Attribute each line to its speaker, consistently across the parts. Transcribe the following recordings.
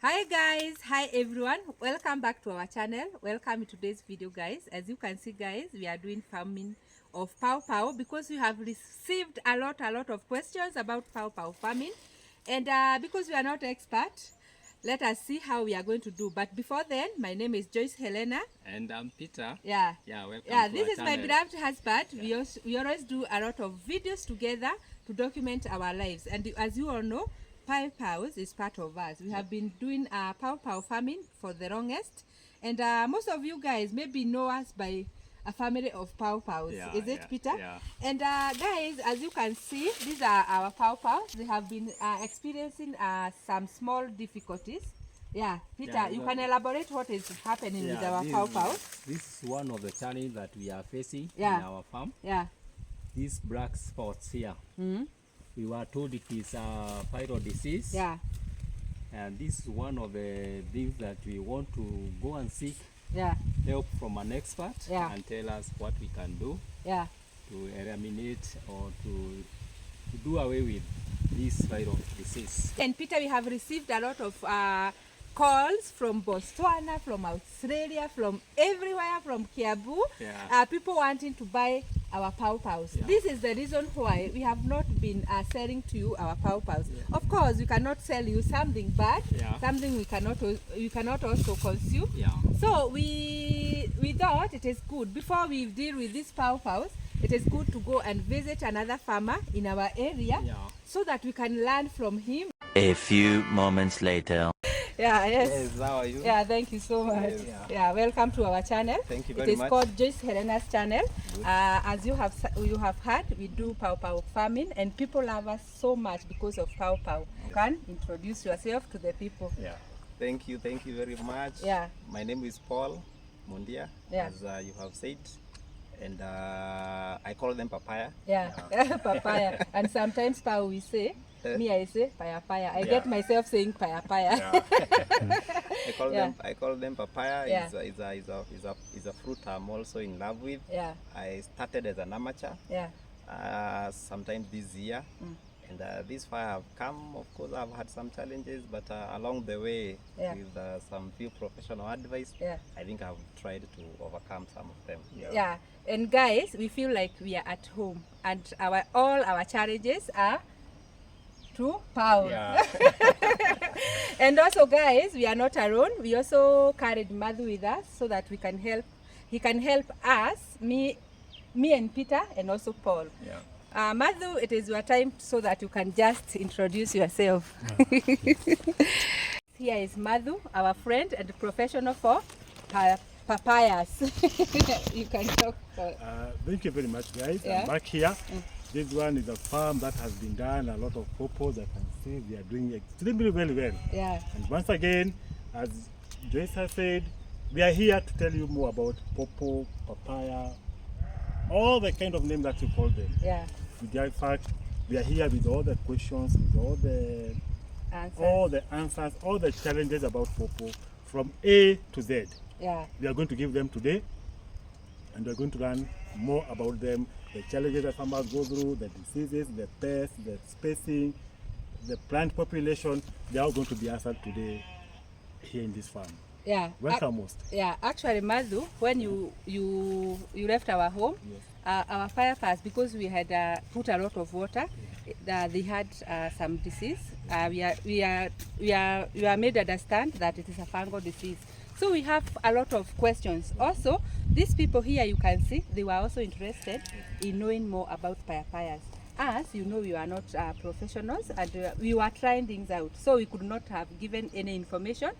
Speaker 1: Hi guys, hi everyone, welcome back to our channel. Welcome to today's video guys. As you can see guys, we are doing farming of pawpaw because we have received a lot of questions about pawpaw farming, and because we are not expert, let us see how we are going to do. But before then, my name is Joyce Helena
Speaker 2: and I'm Peter.
Speaker 1: Welcome
Speaker 2: to
Speaker 1: this is
Speaker 2: channel.
Speaker 1: My beloved husband. We always do a lot of videos together to document our lives, and as you all know, pawpaws is part of us. We have been doing pawpaw farming for the longest, and most of you guys maybe know us by a family of pawpaws. Is it Peter? And guys, as you can see, these are our pawpaws. They have been experiencing some small difficulties. Peter, you can elaborate what is happening with our pawpaws.
Speaker 2: This is one of the challenges that we are facing in our farm. These black spots here. We were told it is a viral disease. And this is one of the things that we want to go and seek help from an expert and tell us what we can do to eliminate or to do away with this viral disease.
Speaker 1: And Peter, we have received a lot of calls from Botswana, from Australia, from everywhere, from Kiabu, people wanting to buy our pawpaws. This is the reason why we have not been selling to you our pawpaws. Of course, we cannot sell you something bad, something you cannot also consume. So we thought it is good, before we deal with these pawpaws, it is good to go and visit another farmer in our area so that we can learn from him.
Speaker 3: A few moments later.
Speaker 1: Yes,
Speaker 2: how are you?
Speaker 1: Thank you so much. Welcome to our channel.
Speaker 2: Thank you very much.
Speaker 1: It is called Joyce Helena's channel. As you have heard, we do pawpaw farming, and people love us so much because of pawpaw. You can introduce yourself to the people.
Speaker 2: Thank you very much. My name is Paul Mundia, as you have said, and I call them papaya.
Speaker 1: Papaya. And sometimes we say, me I say papaya. I get myself saying papaya.
Speaker 2: I call them papaya. Is a fruit I'm also in love with. I started as an amateur. Sometime this year. And this far have come. Of course, I've had some challenges, but along the way, with some few professional advice, I think I've tried to overcome some of them.
Speaker 1: And guys, we feel like we are at home, and all our challenges are to power. And also, guys, we are not alone. We also carried Madhu with us so that we can help. He can help us, me and Peter, and also Paul. Madhu, it is your time so that you can just introduce yourself. Here is Madhu, our friend and professional for papayas. You can talk.
Speaker 4: Thank you very much, guys. I'm back here. This one is a farm that has been done, a lot of pawpaws. I can see they are doing extremely well. And once again, as Joyce has said, we are here to tell you more about pawpaw, papaya, all the kind of name that you call them. In fact, we are here with all the questions, with all the answers, all the challenges about pawpaw from A to Z. We are going to give them today, and we are going to learn more about them, the challenges that farmers go through, the diseases, the pests, the spacing, the plant population. They are all going to be answered today here in this farm. Welcome most.
Speaker 1: Actually, Madhu, when you left our home, our fireflies, because we had put a lot of water, they had some disease. We are made understand that it is a fungal disease. So we have a lot of questions. Also, these people here, you can see, they were also interested in knowing more about papayas. As you know, we are not professionals, and we were trying things out, so we could not have given any information.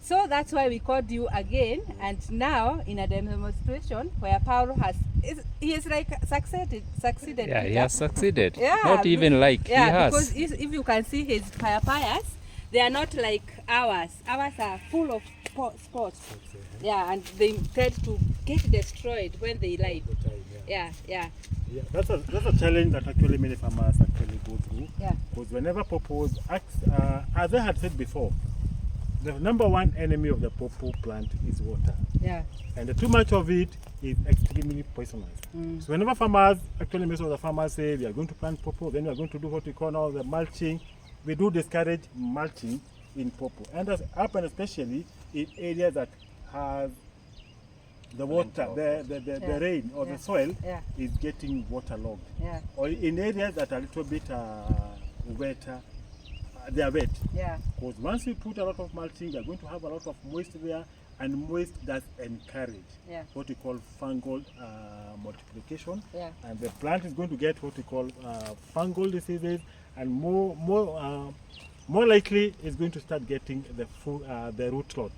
Speaker 1: So that's why we called you again, and now in a demonstration where Paulo he is like succeeded.
Speaker 2: He has succeeded. Not even like he has.
Speaker 1: Because if you can see his papayas, they are not like ours. Ours are full of spots. And they tend to get destroyed when they live.
Speaker 4: That's a challenge that actually many farmers actually go through. Because whenever pawpaws, as I had said before, the number one enemy of the pawpaw plant is water. And too much of it is extremely poisonous. So whenever farmers, actually most of the farmers say we are going to plant pawpaw, then we are going to do what we call now the mulching. We do discourage mulching in pawpaw, and up and especially in areas that have the water, the rain or the soil is getting waterlogged. Or in areas that are a little bit wetter, they are wet. Because once you put a lot of mulching, you're going to have a lot of moist there, and moist does encourage what we call fungal multiplication. And the plant is going to get what we call fungal diseases, and more likely is going to start getting the root rot.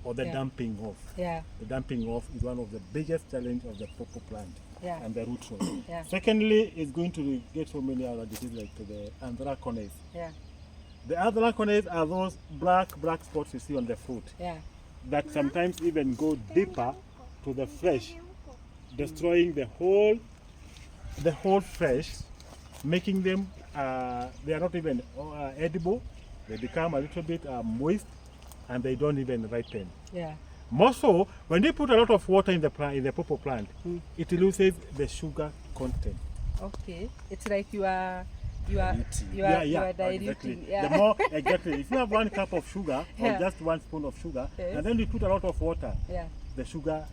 Speaker 4: Or the dumping off. The dumping off is one of the biggest challenges of the pawpaw plant and the root rot. Secondly, it's going to get so many other diseases like the anthracnose. The anthracnose are those black spots you see on the fruit that sometimes even go deeper to the flesh, destroying the whole flesh, making them they are not even edible. They become a little bit moist, and they don't even ripen. More so, when they put a lot of water in the pawpaw plant, it loses the sugar content.
Speaker 1: Okay, it's like you are diluting.
Speaker 4: Exactly. The more exactly, if you have 1 cup of sugar or just 1 spoon of sugar, and then you put a lot of water, the sugar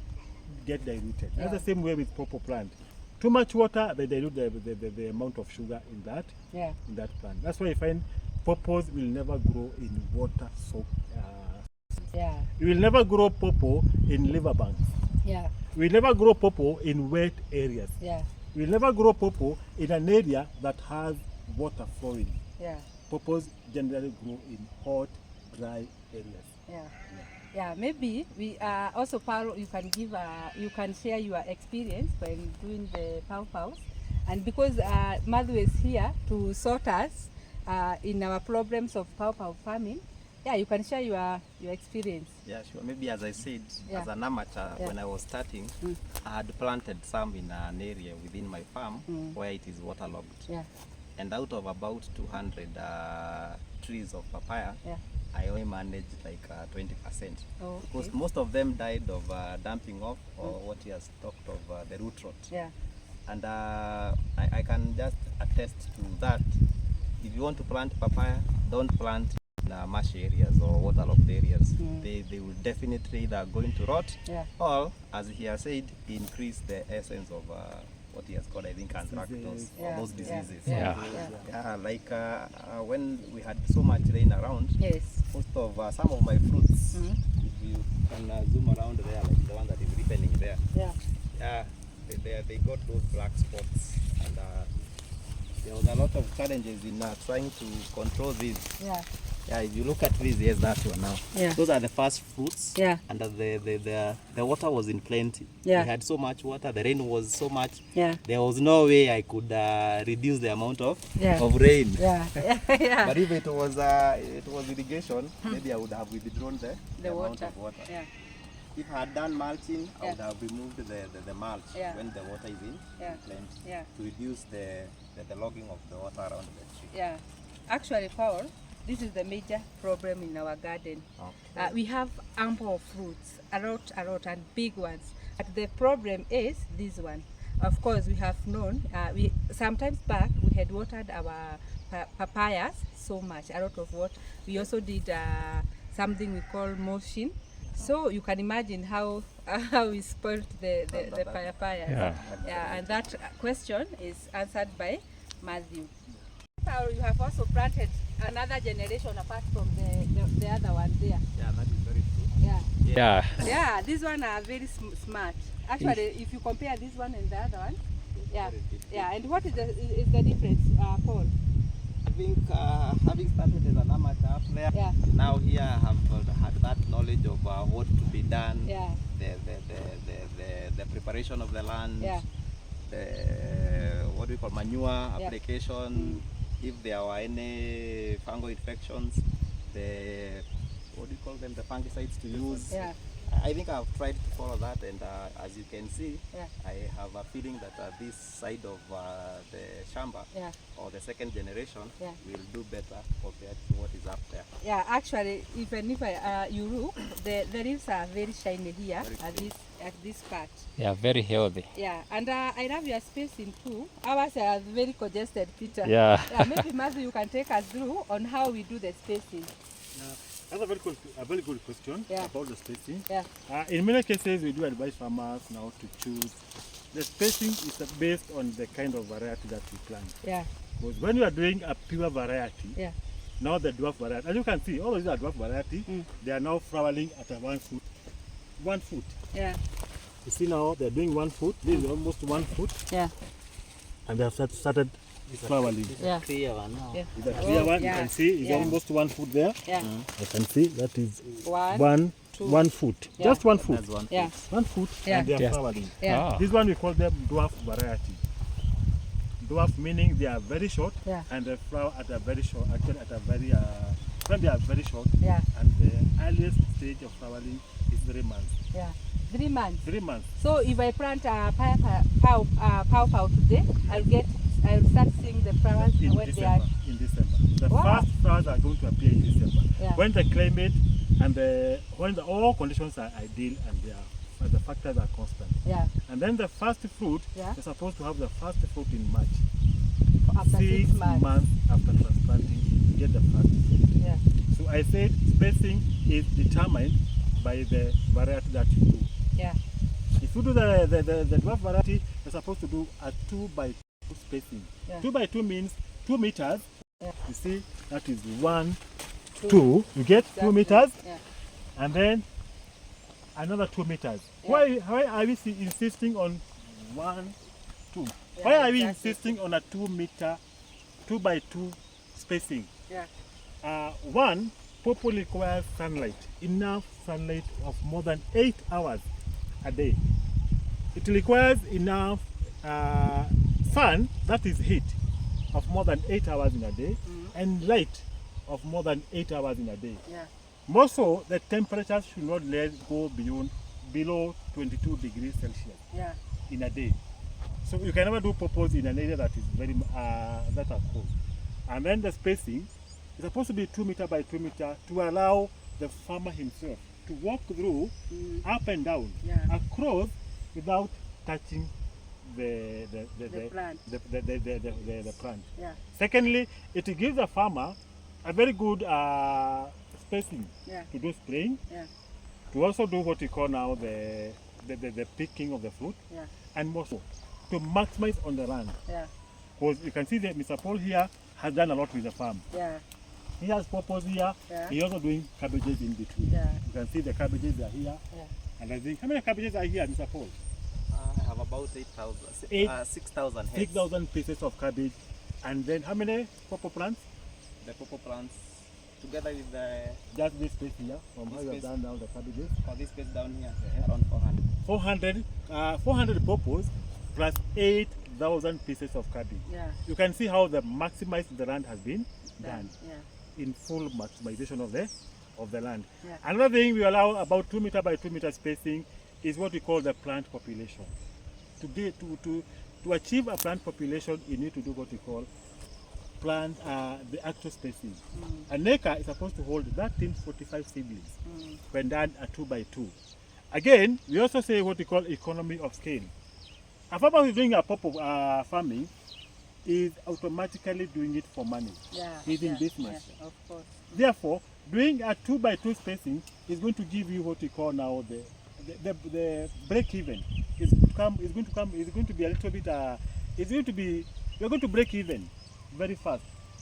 Speaker 4: get diluted. That's the same way with pawpaw plant. Too much water, they dilute the amount of sugar in that plant. That's why you find pawpaws will never grow in water soaked. You will never grow pawpaw in riverbanks. You will never grow pawpaw in wet areas. You will never grow pawpaw in an area that has water flowing. Pawpaws generally grow in hot, dry areas.
Speaker 1: Maybe we also, Paulo, you can share your experience when doing the pawpaws, and because Matthew is here to sort us in our problems of pawpaw farming. You can share your experience.
Speaker 5: Yeah, sure. Maybe as I said, as an amateur, when I was starting, I had planted some in an area within my farm where it is waterlogged. And out of about 200 trees of papaya, I only managed like 20%. Because most of them died of dumping off, or what he has talked of, the root rot. And I can just attest to that. If you want to plant papaya, don't plant marsh areas or waterlogged areas. They will definitely either going to rot or, as he has said, increase the essence of what he has called, I think, anthracnose or those diseases. Like when we had so much rain around, most of some of my fruits, if you can zoom around there, like the one that is ripening there, they got those black spots, and there was a lot of challenges in trying to control these. If you look at this, yes, that one now. Those are the first fruits, and the water was in plenty. We had so much water, the rain was so much. There was no way I could reduce the amount of rain. But if it was irrigation, maybe I would have withdrawn the amount of water. If I had done mulching, I would have removed the mulch when the water is in plenty to reduce the logging of the water around the tree.
Speaker 1: Actually, Paul, this is the major problem in our garden. We have ample of fruits, a lot, and big ones. But the problem is this one. Of course, we have known, sometimes back, we had watered our papayas so much, a lot of water. We also did something we call mulching. So you can imagine how we spoiled the papayas. And that question is answered by Matthew. You have also planted another generation apart from the other one there.
Speaker 5: That is very true.
Speaker 1: These one are very smart. Actually, if you compare this one and the other one, and what is the difference, Paul?
Speaker 5: I think having started as an amateur up there, now here I have had that knowledge of what to be done, the preparation of the land, what we call manure application. If there were any fungal infections, the fungicides to use. I think I've tried to follow that, and as you can see, I have a feeling that this side of the shamba or the second generation will do better compared to what is up there.
Speaker 1: Actually, even if you look, the leaves are very shiny here at this part.
Speaker 2: Very healthy.
Speaker 1: And I love your spacing too. Ours are very congested, Peter. Maybe Matthew, you can take us through on how we do the spacing.
Speaker 4: That's a very good question about the spacing.
Speaker 1: Yeah.
Speaker 4: In many cases, we do advise farmers now to choose. The spacing is based on the kind of variety that we plant.
Speaker 1: Yeah.
Speaker 4: Because when you are doing a pure variety,
Speaker 1: Yeah.
Speaker 4: now the dwarf variety, as you can see, all of these are dwarf variety. They are now flowering at a 1 foot. 1 foot.
Speaker 1: Yeah.
Speaker 4: You see now they're doing 1 foot. This is almost 1 foot.
Speaker 1: Yeah.
Speaker 4: And they have started flowering.
Speaker 1: Yeah.
Speaker 5: Clear one now.
Speaker 1: Yeah.
Speaker 4: The clear one,
Speaker 1: yeah.
Speaker 4: you can see, is almost 1 foot there.
Speaker 1: Yeah.
Speaker 4: You can see that is
Speaker 1: One, two.
Speaker 4: 1 foot.
Speaker 1: Yeah.
Speaker 4: Just 1 foot.
Speaker 5: That's 1
Speaker 1: Yeah.
Speaker 4: 1 foot,
Speaker 1: Yeah.
Speaker 4: and they are
Speaker 2: Yeah.
Speaker 4: flowering.
Speaker 1: Yeah.
Speaker 4: This one we call them dwarf variety. Dwarf meaning they are very short,
Speaker 1: Yeah.
Speaker 4: and they flower at a very short, actually at a very, when they are very short,
Speaker 1: Yeah.
Speaker 4: and the earliest stage of flowering is 3 months.
Speaker 1: Yeah. 3 months.
Speaker 4: 3 months.
Speaker 1: So if I plant a pawpaw today, I'll start seeing the flowers
Speaker 4: In
Speaker 1: when they are.
Speaker 4: December. In December. The
Speaker 1: Wow.
Speaker 4: first flowers are going to appear in December.
Speaker 1: Yeah.
Speaker 4: When the climate and when all conditions are ideal and the factors are constant.
Speaker 1: Yeah.
Speaker 4: And then the first fruit,
Speaker 1: Yeah.
Speaker 4: you're supposed to have the first fruit in March.
Speaker 1: After 6 months.
Speaker 4: After transplanting, you get the first fruit.
Speaker 1: Yeah.
Speaker 4: So I said spacing is determined by the variety that you do.
Speaker 1: Yeah.
Speaker 4: If you do the dwarf variety, you're supposed to do a 2 by 2 spacing.
Speaker 1: Yeah.
Speaker 4: 2 by 2 means 2 meters.
Speaker 1: Yeah.
Speaker 4: You see, that is 1, 2. You get 2
Speaker 1: Exactly.
Speaker 4: meters,
Speaker 1: Yeah.
Speaker 4: and then another 2 meters.
Speaker 1: Yeah.
Speaker 4: Why are we insisting on 1, 2?
Speaker 1: Yeah,
Speaker 4: Why are we
Speaker 1: exactly.
Speaker 4: insisting on a 2 meter, 2 by 2 spacing?
Speaker 1: Yeah.
Speaker 4: One, pawpaw requires sunlight, enough sunlight of more than 8 hours a day. It requires enough sun, that is heat, of more than 8 hours in a day, and light of more than 8 hours in a day.
Speaker 1: Yeah.
Speaker 4: More so, the temperatures should not go below 22 degrees Celsius
Speaker 1: Yeah.
Speaker 4: in a day. So you can never do pawpaws in an area that is very that are cold. And then the spacing is supposed to be 2 meter by 2 meter to allow the farmer himself to walk through up and down across without touching the
Speaker 1: plant.
Speaker 4: The plant.
Speaker 1: Yeah.
Speaker 4: Secondly, it gives the farmer a very good spacing to do spraying, to also do what we call now the picking of the fruit, and more so to maximize on the land.
Speaker 1: Yeah.
Speaker 4: Because you can see that Mr. Paul here has done a lot with the farm.
Speaker 1: Yeah.
Speaker 4: He has pawpaws here.
Speaker 1: Yeah.
Speaker 4: He's also doing cabbages in between.
Speaker 1: Yeah.
Speaker 4: You can see the cabbages are here.
Speaker 1: Yeah.
Speaker 4: And I think, how many cabbages are here, Mr. Paul?
Speaker 5: I have about 6,000 heads.
Speaker 4: 6,000 pieces of cabbage. And then how many pawpaw plants?
Speaker 5: The pawpaw plants together with the
Speaker 4: Just this space here, from
Speaker 5: This
Speaker 4: how you have
Speaker 5: space.
Speaker 4: done now the cabbages.
Speaker 5: for this space down here, around 400.
Speaker 4: 400 pawpaws plus 8,000 pieces of cabbage.
Speaker 1: Yeah.
Speaker 4: You can see how the maximized the land has been done
Speaker 1: Yeah.
Speaker 4: in full maximization of the land.
Speaker 1: Yeah.
Speaker 4: Another thing we allow about 2 meter by 2 meter spacing is what we call the plant population. To achieve a plant population, you need to do what we call plant the actual spacing. An acre is supposed to hold 1345 seedlings when done at 2 by 2. Again, we also say what we call economy of scale. A farmer who is doing a pawpaw farming is automatically doing it for money.
Speaker 1: Yeah.
Speaker 4: He's in business.
Speaker 1: Yeah, of course.
Speaker 4: Therefore, doing a 2 by 2 spacing is going to give you what we call now the break even. Is going to be a little bit. You're going to break even very fast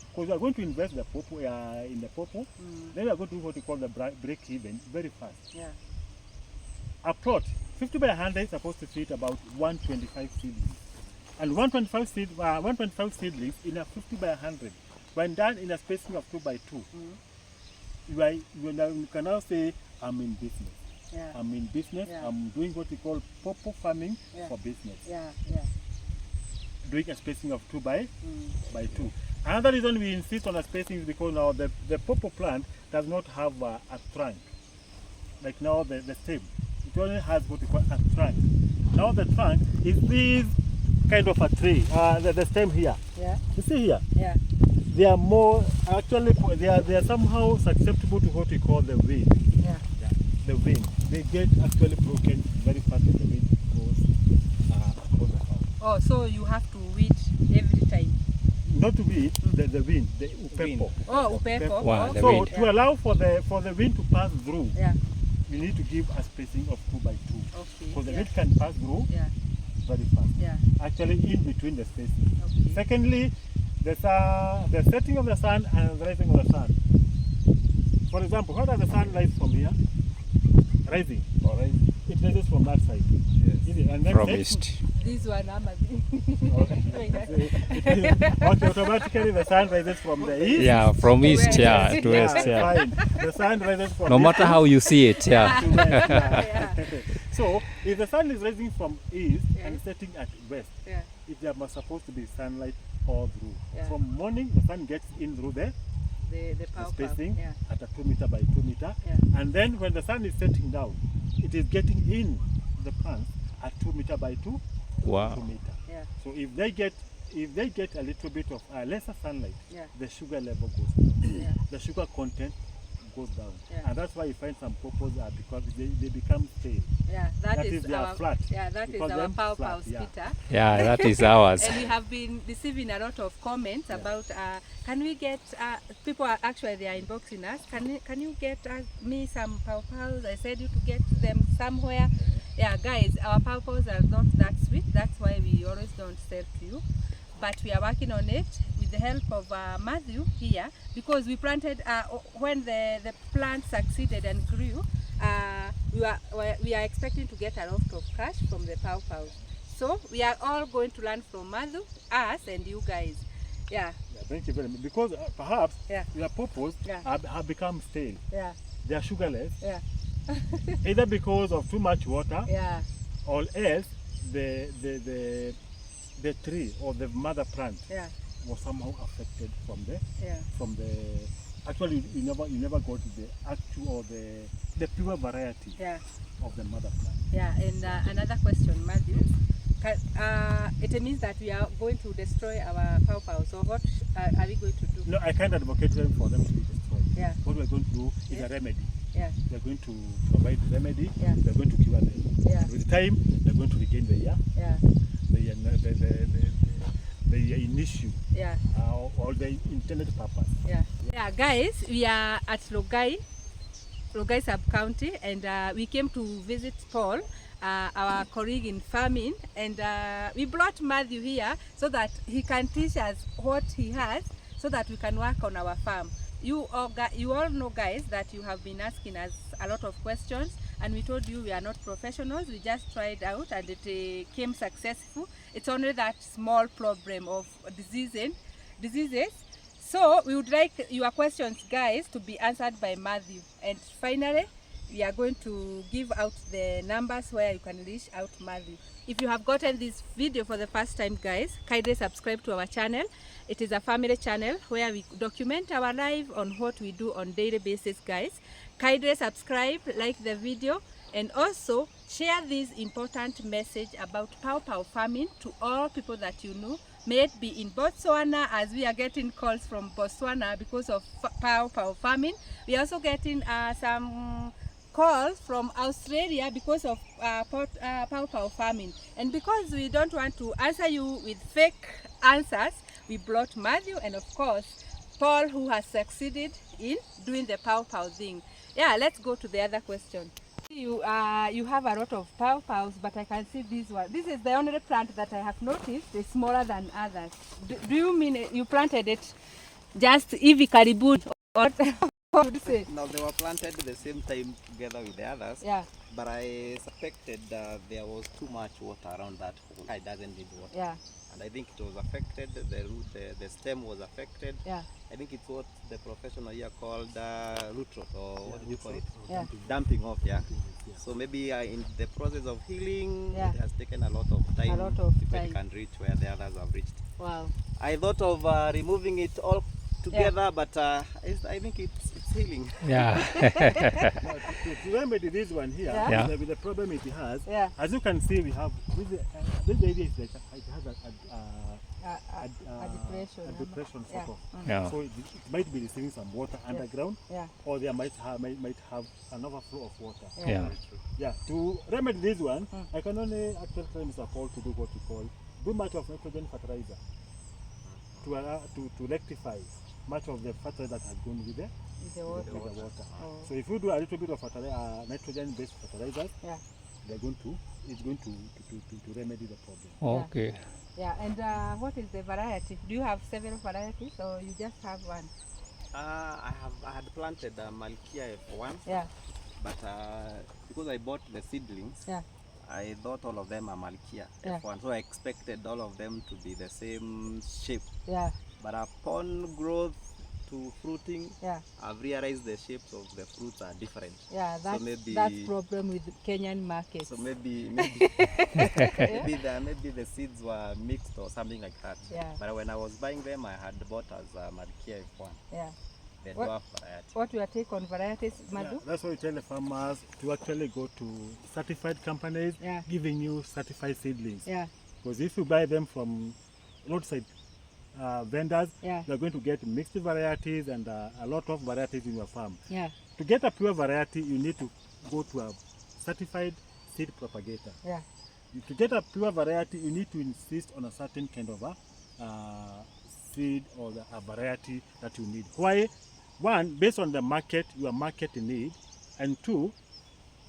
Speaker 4: because you are going to invest the pawpaw in the pawpaw. Then you are going to do what we call the break even very fast.
Speaker 1: Yeah.
Speaker 4: A plot 50 by 100 is supposed to fit about 125 seedlings, and 125 seedlings in a 50 by 100 when done in a spacing of 2 by 2. You can now say, I'm in business.
Speaker 1: Yeah.
Speaker 4: I'm in business.
Speaker 1: Yeah.
Speaker 4: I'm doing what we call pawpaw farming for business.
Speaker 1: Yeah. Yeah.
Speaker 4: Doing a spacing of 2 by 2. Another reason we insist on a spacing is because now the pawpaw plant does not have a trunk. Like now the stem. It only has what we call a trunk. Now the trunk is this kind of a tree. The stem here.
Speaker 1: Yeah.
Speaker 4: You see here?
Speaker 1: Yeah.
Speaker 4: They are more, actually, they are somehow susceptible to what we call the wind.
Speaker 1: Yeah.
Speaker 4: The wind. They get actually broken very fast when the wind goes across the farm.
Speaker 1: Oh, so you have to weed every time.
Speaker 4: not wind, the wind, the upepo.
Speaker 1: Oh, upepo.
Speaker 6: Wow, the
Speaker 4: So
Speaker 6: wind.
Speaker 4: to allow for the wind to pass through,
Speaker 1: Yeah.
Speaker 4: we need to give a spacing of 2 by 2.
Speaker 1: Okay.
Speaker 4: Because the
Speaker 1: Yeah.
Speaker 4: wind can pass through
Speaker 1: Yeah.
Speaker 4: very fast.
Speaker 1: Yeah.
Speaker 4: Actually, in between the spacing.
Speaker 1: Okay.
Speaker 4: Secondly, the setting of the sun and the rising of the sun. For example, how does the sun rise from here? Rising. Or rising. It rises from that side. Yes. And then
Speaker 6: From east.
Speaker 1: This one,
Speaker 4: Okay, automatically the sun rises from the east.
Speaker 6: Yeah, from east,
Speaker 1: west.
Speaker 6: yeah, to west, yeah.
Speaker 4: Fine. The sun rises from
Speaker 6: No
Speaker 4: east
Speaker 6: matter how you see it, yeah.
Speaker 4: to west. Yeah. So, if the sun is rising from east and setting at west,
Speaker 1: Yeah.
Speaker 4: there must supposed to be sunlight all through.
Speaker 1: Yeah.
Speaker 4: From morning, the sun gets in through the
Speaker 1: The power
Speaker 4: spacing
Speaker 1: Yeah.
Speaker 4: at a 2 meter by 2 meter.
Speaker 1: Yeah.
Speaker 4: And then when the sun is setting down, it is getting in the plants at 2 meter by 2
Speaker 6: Wow.
Speaker 4: meter.
Speaker 1: Yeah.
Speaker 4: So if they get a little bit of lesser sunlight,
Speaker 1: Yeah.
Speaker 4: the sugar level goes down.
Speaker 1: Yeah.
Speaker 4: The sugar content goes down.
Speaker 1: Yeah.
Speaker 4: And that's why you find some purples are because they become stale.
Speaker 1: Yeah.
Speaker 4: That is they are
Speaker 1: our
Speaker 4: flat.
Speaker 1: Yeah, that
Speaker 4: We
Speaker 1: is
Speaker 4: call
Speaker 1: our
Speaker 4: them
Speaker 1: pow
Speaker 4: flat,
Speaker 1: pow
Speaker 4: yeah.
Speaker 1: spitter.
Speaker 6: Yeah, that is ours.
Speaker 1: And we have been receiving a lot of comments about can we get people are actually they are inboxing us. Can you get me some pow pows? I said you to get them somewhere. Yeah, guys, our pow pows are not that sweet. That's why we always don't sell to you. But we are working on it with the help of Matthew here, because we planted when the plant succeeded and grew. We are expecting to get a lot of cash from the pow pows. So we are all going to learn from Matthew, us, and you guys. Yeah.
Speaker 4: Yeah, thank you very much. Because perhaps
Speaker 1: Yeah.
Speaker 4: your purples
Speaker 1: Yeah.
Speaker 4: have become stale.
Speaker 1: Yeah.
Speaker 4: They are sugarless,
Speaker 1: Yeah.
Speaker 4: either because of too much water,
Speaker 1: Yeah.
Speaker 4: or else the tree or the mother plant
Speaker 1: Yeah.
Speaker 4: was somehow affected from the
Speaker 1: Yeah.
Speaker 4: actually you never got the actual or the pure variety
Speaker 1: Yeah.
Speaker 4: of the mother plant.
Speaker 1: Yeah. And another question, Matthew. It means that we are going to destroy our pow pows. So what are we going to do?
Speaker 4: No, I can't advocate them for them to be destroyed.
Speaker 1: Yeah.
Speaker 4: What we're going to do is
Speaker 1: Yeah.
Speaker 4: a remedy.
Speaker 1: Yeah.
Speaker 4: We're going to provide the remedy.
Speaker 1: Yeah.
Speaker 4: We're going to cure them.
Speaker 1: Yeah.
Speaker 4: With time, they're going to regain the
Speaker 1: Yeah.
Speaker 4: initial
Speaker 1: Yeah.
Speaker 4: or the intended purpose.
Speaker 1: Yeah. Yeah, guys, we are at Logai sub-county, and we came to visit Paul, our colleague in farming, and we brought Matthew here so that he can teach us what he has so that we can work on our farm. You all know, guys, that you have been asking us a lot of questions, and we told you we are not professionals. We just tried out and it came successful. It's only that small problem of diseases. So we would like your questions, guys, to be answered by Matthew. And finally, we are going to give out the numbers where you can reach out Matthew. If you have gotten this video for the first time, guys, kindly subscribe to our channel. It is a family channel where we document our life on what we do on daily basis, guys. Kindly subscribe, like the video, and also share this important message about pow pow farming to all people that you know. May it be in Botswana, as we are getting calls from Botswana because of pow pow farming. We are also getting some calls from Australia because of pow pow farming. And because we don't want to answer you with fake answers, we brought Matthew and of course Paul, who has succeeded in doing the pow pow thing. Yeah, let's go to the other question. You have a lot of pow pows, but I can see this one. This is the only plant that I have noticed is smaller than others. Do you mean you planted it just hivi karibuni, or what would you say?
Speaker 5: No, they were planted at the same time together with the others.
Speaker 1: Yeah.
Speaker 5: But I suspected there was too much water around that hole. It doesn't need water.
Speaker 1: Yeah.
Speaker 5: And I think it was affected. The root, the stem was affected.
Speaker 1: Yeah.
Speaker 5: I think it's what the professional here called root rot, or what do you call it?
Speaker 1: Yeah.
Speaker 5: Dumping off, yeah. So maybe in the process of healing,
Speaker 1: Yeah.
Speaker 5: it has taken a lot of time.
Speaker 1: A lot of
Speaker 5: before
Speaker 1: time.
Speaker 5: it can reach where the others have reached.
Speaker 1: Wow.
Speaker 5: I thought of removing it all together, but I think it's healing.
Speaker 6: Yeah.
Speaker 4: To remedy this one here,
Speaker 1: Yeah.
Speaker 4: with the problem it has,
Speaker 1: Yeah.
Speaker 4: as you can see, we have this area is like it has
Speaker 1: A depression.
Speaker 4: a depression
Speaker 1: Yeah.
Speaker 4: sort of.
Speaker 6: Yeah.
Speaker 4: So it might be receiving some water underground,
Speaker 1: Yeah.
Speaker 4: or there might have an overflow of water.
Speaker 6: Yeah.
Speaker 4: Yeah. To remedy this one, I can only actually tell Mr. Paul to do what we call do much of nitrogen fertilizer to to rectify much of the fertilizer that has gone with the water.
Speaker 1: Oh.
Speaker 4: So if you do a little bit of nitrogen-based fertilizers, it's going to remedy the problem.
Speaker 6: Okay.
Speaker 1: Yeah, and what is the variety? Do you have several varieties or you just have one?
Speaker 5: I had planted Malkia F1.
Speaker 1: Yeah.
Speaker 5: But because I bought the seedlings, I thought all of them are Malkia F1, so I expected all of them to be the same shape.
Speaker 1: Yeah.
Speaker 5: But upon growth to fruiting, I've realized the shapes of the fruits are different.
Speaker 1: Yeah, that's
Speaker 5: so
Speaker 1: that's problem with Kenyan markets.
Speaker 5: So maybe maybe the seeds were mixed or something like that.
Speaker 1: Yeah.
Speaker 5: But when I was buying them, I had bought as Malkia F1.
Speaker 1: Yeah.
Speaker 5: The dwarf variety.
Speaker 1: What your take on varieties, Madhu?
Speaker 4: Yeah, that's why we tell the farmers to actually go to certified companies giving you certified seedlings.
Speaker 1: Yeah.
Speaker 4: Because if you buy them from roadside vendors, you're going to get mixed varieties and a lot of varieties in your farm.
Speaker 1: Yeah.
Speaker 4: To get a pure variety, you need to go to a certified seed propagator.
Speaker 1: Yeah.
Speaker 4: To get a pure variety, you need to insist on a certain kind of a seed or a variety that you need. Why? One, based on the market, your market need, and two,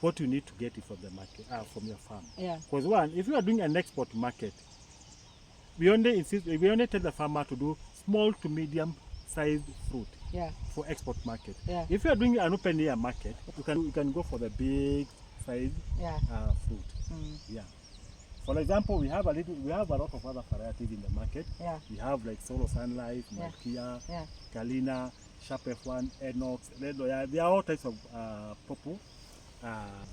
Speaker 4: what you need to get it from the market, from your farm.
Speaker 1: Yeah.
Speaker 4: Because one, if you are doing an export market, we only tell the farmer to do small to medium sized fruit for export market.
Speaker 1: Yeah.
Speaker 4: If you are doing an open air market, you can go for the big size fruit. Yeah. For example, we have a lot of other varieties in the market. Yeah. We have like Solo Sunlight, Malkia, Kalina, Sharp F1, Enox, Ledoya. There are all types of purple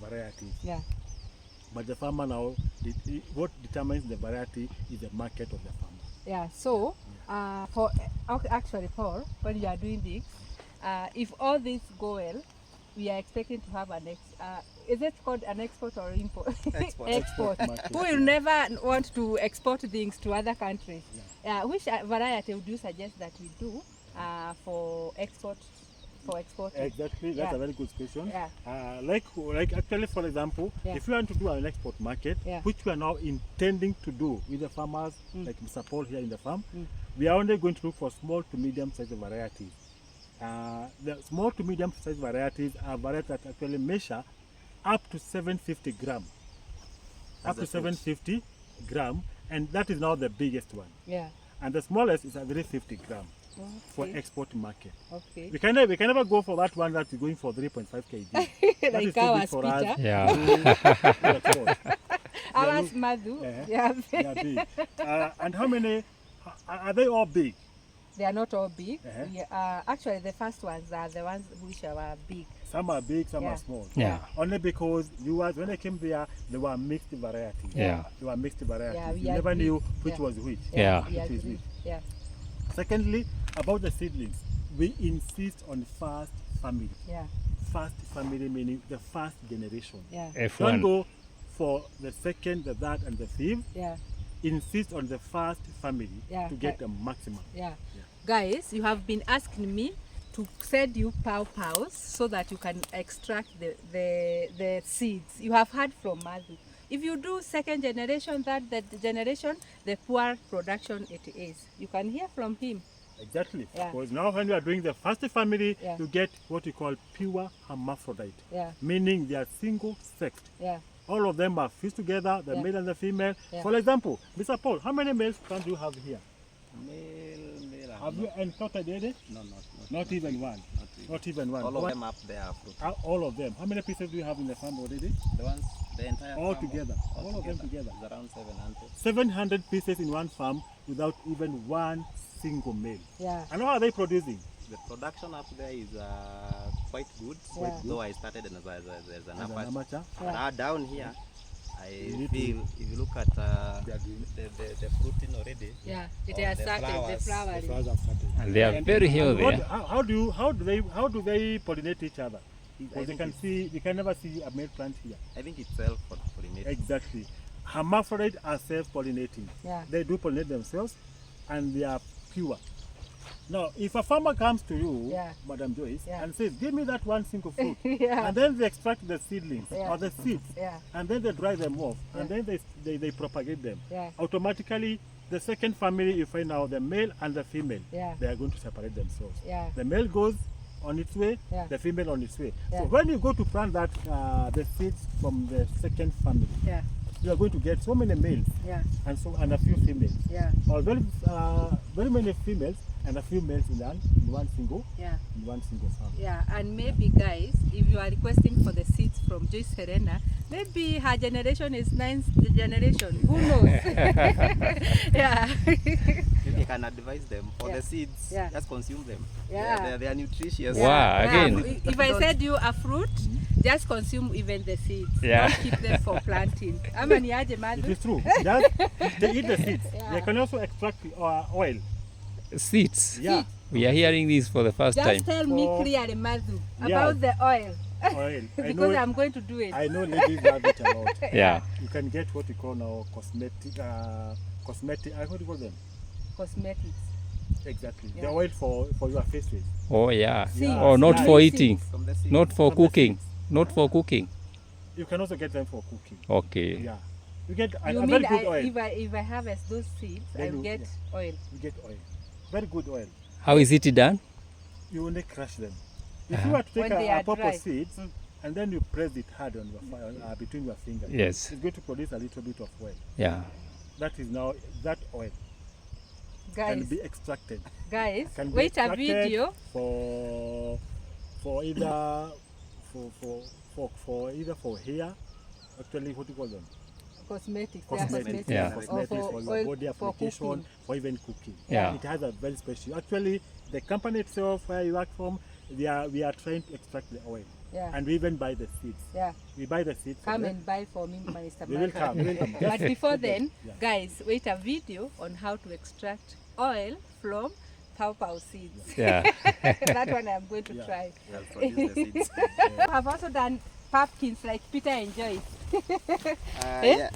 Speaker 4: varieties. Yeah. But the farmer now, what determines the variety is the market of the farmer.
Speaker 1: Yeah. So, for actually, Paul, when you are doing this, if all this go well, we are expecting to have is it called an export or import? Export. Who will never want to export things to other countries? Yeah. Which variety would you suggest that we do for export? For exporting?
Speaker 4: Exactly, that's a very good question. Yeah. Like actually, for example, if you want to do an export market, which we are now intending to do with the farmers, like Mr. Paul here in the farm, we are only going to look for small to medium sized varieties. The small to medium sized varieties are varieties that actually measure up to 750 gram. Up to 750 gram, and that is now the biggest one. Yeah. And the smallest is at 350 gram. For export market. Okay. We can never go for that one that is going for 3.5 kg. That is too big for us.
Speaker 1: Yeah. Ours, Madhu.
Speaker 4: They are big. And how many? Are they all big?
Speaker 1: They are not all big. Actually, the first ones are the ones which are big.
Speaker 4: Some are big, some are small. Yeah. Only because when they came there, they were mixed varieties. Yeah. They were mixed varieties. You never knew which was which.
Speaker 1: Yeah.
Speaker 4: Which is which.
Speaker 1: Yeah.
Speaker 4: Secondly, about the seedlings, we insist on first family. Yeah. First family meaning the first generation. Yeah. F1. Don't go for the second, the third, and the fifth. Yeah. Insist on the first family to get the maximum. Yeah.
Speaker 1: Guys, you have been asking me to send you pawpaws so that you can extract the seeds. You have heard from Madhu. If you do second generation, third generation, the poor production it is. You can hear from him.
Speaker 4: Exactly. Because now when you are doing the first family, you get what you call pure hermaphrodite. Meaning they are single-sexed. All of them are fused together, the male and the female. For example, Mr. Paul, how many males plants do you have here?
Speaker 5: Male.
Speaker 4: Have you encountered any?
Speaker 5: No,
Speaker 4: not even one. Not even one.
Speaker 5: All of them up there are fruit.
Speaker 4: All of them. How many pieces do you have in the farm already?
Speaker 5: The entire
Speaker 4: all
Speaker 5: farm.
Speaker 4: Together. All of them together.
Speaker 5: It's around 700.
Speaker 4: 700 pieces in one farm without even one single male. Yeah. And how are they producing?
Speaker 5: The production up there is quite good. Though I started as an amateur. But down here, I feel if you look at the fruiting already. Yeah, it has started. The flowers
Speaker 4: have started.
Speaker 6: And they are very healthy.
Speaker 4: How do they pollinate each other? Because they can never see a male plant here.
Speaker 5: I think it's self-pollinating.
Speaker 4: Exactly. Hermaphrodites are self-pollinating. Yeah. They do pollinate themselves, and they are pure. Now, if a farmer comes to you, Madam Joyce, and says, give me that one single fruit, and then they extract the seedlings or the seeds, and then they dry them off, and then they propagate them, automatically The second family, you find now the male and the female.
Speaker 1: Yeah.
Speaker 4: They are going to separate themselves.
Speaker 1: Yeah.
Speaker 4: The male goes on its way,
Speaker 1: Yeah.
Speaker 4: the female on its way.
Speaker 1: Yeah.
Speaker 4: So when you go to plant that, the seeds from the second family,
Speaker 1: Yeah.
Speaker 4: you are going to get so many males
Speaker 1: Yeah.
Speaker 4: and a few females.
Speaker 1: Yeah.
Speaker 4: Or very many females and a few males in one single
Speaker 1: Yeah.
Speaker 4: farm.
Speaker 1: Yeah, and maybe guys, if you are requesting for the seeds from Joyce Serena, maybe her generation is 9th generation. Who knows? Yeah.
Speaker 5: Maybe I can advise them for
Speaker 1: Yeah.
Speaker 5: the seeds.
Speaker 1: Yeah.
Speaker 5: Just consume them.
Speaker 1: Yeah.
Speaker 5: They are nutritious.
Speaker 6: Wow,
Speaker 1: Yeah.
Speaker 6: again.
Speaker 1: If I said you a fruit, just consume even the seeds.
Speaker 6: Yeah.
Speaker 1: Don't keep them for planting. Ama ni aje
Speaker 4: It
Speaker 1: Madu?
Speaker 4: is true. They eat the seeds.
Speaker 1: Yeah.
Speaker 4: They can also extract oil.
Speaker 6: Seeds.
Speaker 4: Yeah.
Speaker 6: We are hearing this for the first
Speaker 1: Just
Speaker 6: time.
Speaker 1: tell me
Speaker 4: For-
Speaker 1: clearly, Madu,
Speaker 4: Yeah.
Speaker 1: about the oil.
Speaker 4: Oil.
Speaker 1: Because I'm going to do it.
Speaker 4: I know ladies love it a lot.
Speaker 6: Yeah.
Speaker 4: You can get what we call now cosmetic, what do you call them?
Speaker 1: Cosmetics.
Speaker 4: Exactly.
Speaker 1: Yeah.
Speaker 4: The oil for your faces.
Speaker 6: Oh, yeah.
Speaker 1: Seeds.
Speaker 6: Oh, not for
Speaker 1: Seeds.
Speaker 6: eating.
Speaker 5: From the seeds.
Speaker 6: Not for
Speaker 4: From the
Speaker 6: cooking.
Speaker 4: seeds.
Speaker 6: Not for cooking.
Speaker 4: You can also get them for cooking.
Speaker 6: Okay.
Speaker 4: Yeah. You get a
Speaker 1: You
Speaker 4: very
Speaker 1: mean
Speaker 4: good oil.
Speaker 1: if I harvest those seeds,
Speaker 4: Then
Speaker 1: I'll
Speaker 4: you-
Speaker 1: get
Speaker 4: yeah.
Speaker 1: oil.
Speaker 4: You get oil. Very good oil.
Speaker 6: How is it done?
Speaker 4: You only crush them. If you were to take
Speaker 1: When they
Speaker 4: a
Speaker 1: are
Speaker 4: pop
Speaker 1: dry.
Speaker 4: of seeds
Speaker 1: Mm.
Speaker 4: and then you press it hard on your between your fingers,
Speaker 6: Yes.
Speaker 4: it's going to produce a little bit of oil.
Speaker 6: Yeah.
Speaker 4: That is now that oil can
Speaker 1: Guys,
Speaker 4: be extracted.
Speaker 1: guys,
Speaker 4: Can be
Speaker 1: wait a
Speaker 4: extracted
Speaker 1: video.
Speaker 4: for either for hair. Actually, what do you call them?
Speaker 1: Cosmetics.
Speaker 4: Cosmetics.
Speaker 6: Yeah.
Speaker 4: Cosmetics
Speaker 1: Or
Speaker 4: for your
Speaker 1: oil
Speaker 4: body
Speaker 1: for
Speaker 4: application,
Speaker 1: cooking.
Speaker 4: for even cooking.
Speaker 6: Yeah.
Speaker 4: It has a very special. Actually, the company itself where you work from, we are trying to extract the oil,
Speaker 1: Yeah.
Speaker 4: and we even buy the seeds.
Speaker 1: Yeah.
Speaker 4: We buy the seeds.
Speaker 1: Come
Speaker 4: from them.
Speaker 1: and buy for me, Mr.
Speaker 4: We will
Speaker 1: Madu.
Speaker 4: come. We will come.
Speaker 1: But before
Speaker 4: Just-
Speaker 1: then,
Speaker 4: yeah.
Speaker 1: guys, wait a video on how to extract oil from pawpaw seeds.
Speaker 6: Yeah.
Speaker 1: That one I'm going to
Speaker 4: Yeah.
Speaker 1: try.
Speaker 5: They'll produce the seeds.
Speaker 1: I've also done pumpkins like Peter enjoys.
Speaker 5: Yeah.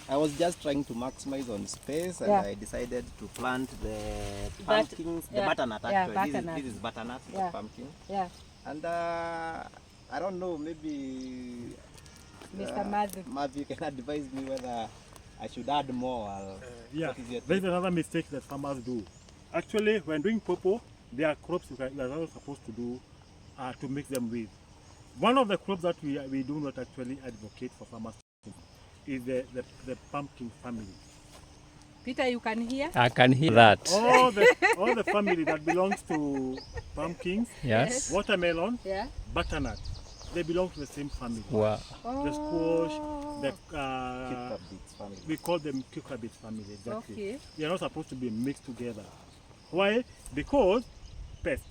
Speaker 5: I was just trying to maximize on space, and
Speaker 1: Yeah.
Speaker 5: I decided to plant the
Speaker 1: But-
Speaker 5: pumpkins,
Speaker 1: yeah,
Speaker 5: the butternut
Speaker 1: yeah,
Speaker 5: actually.
Speaker 1: butternut.
Speaker 5: This is butternut,
Speaker 1: Yeah.
Speaker 5: the pumpkin.
Speaker 1: Yeah,
Speaker 5: And I don't know, maybe
Speaker 1: Mr. Madu.
Speaker 5: Matthew can advise me whether I should add more.
Speaker 4: Yeah,
Speaker 5: What is your
Speaker 4: there's another mistake that farmers do. Actually, when doing pawpaw, there are crops you are not supposed to do to mix them with. One of the crops that we do not actually advocate for farmers to do is the pumpkin family.
Speaker 1: Peter, you can hear?
Speaker 6: I can hear that.
Speaker 4: All the family that belongs to pumpkins,
Speaker 6: Yes.
Speaker 4: watermelon,
Speaker 1: Yeah.
Speaker 4: butternut, they belong to the same family.
Speaker 6: Wow.
Speaker 4: The squash, the
Speaker 5: Cucumber beets family.
Speaker 4: we call them cucumber family. Exactly.
Speaker 1: Okay.
Speaker 4: They are not supposed to be mixed together. Why? Because pests.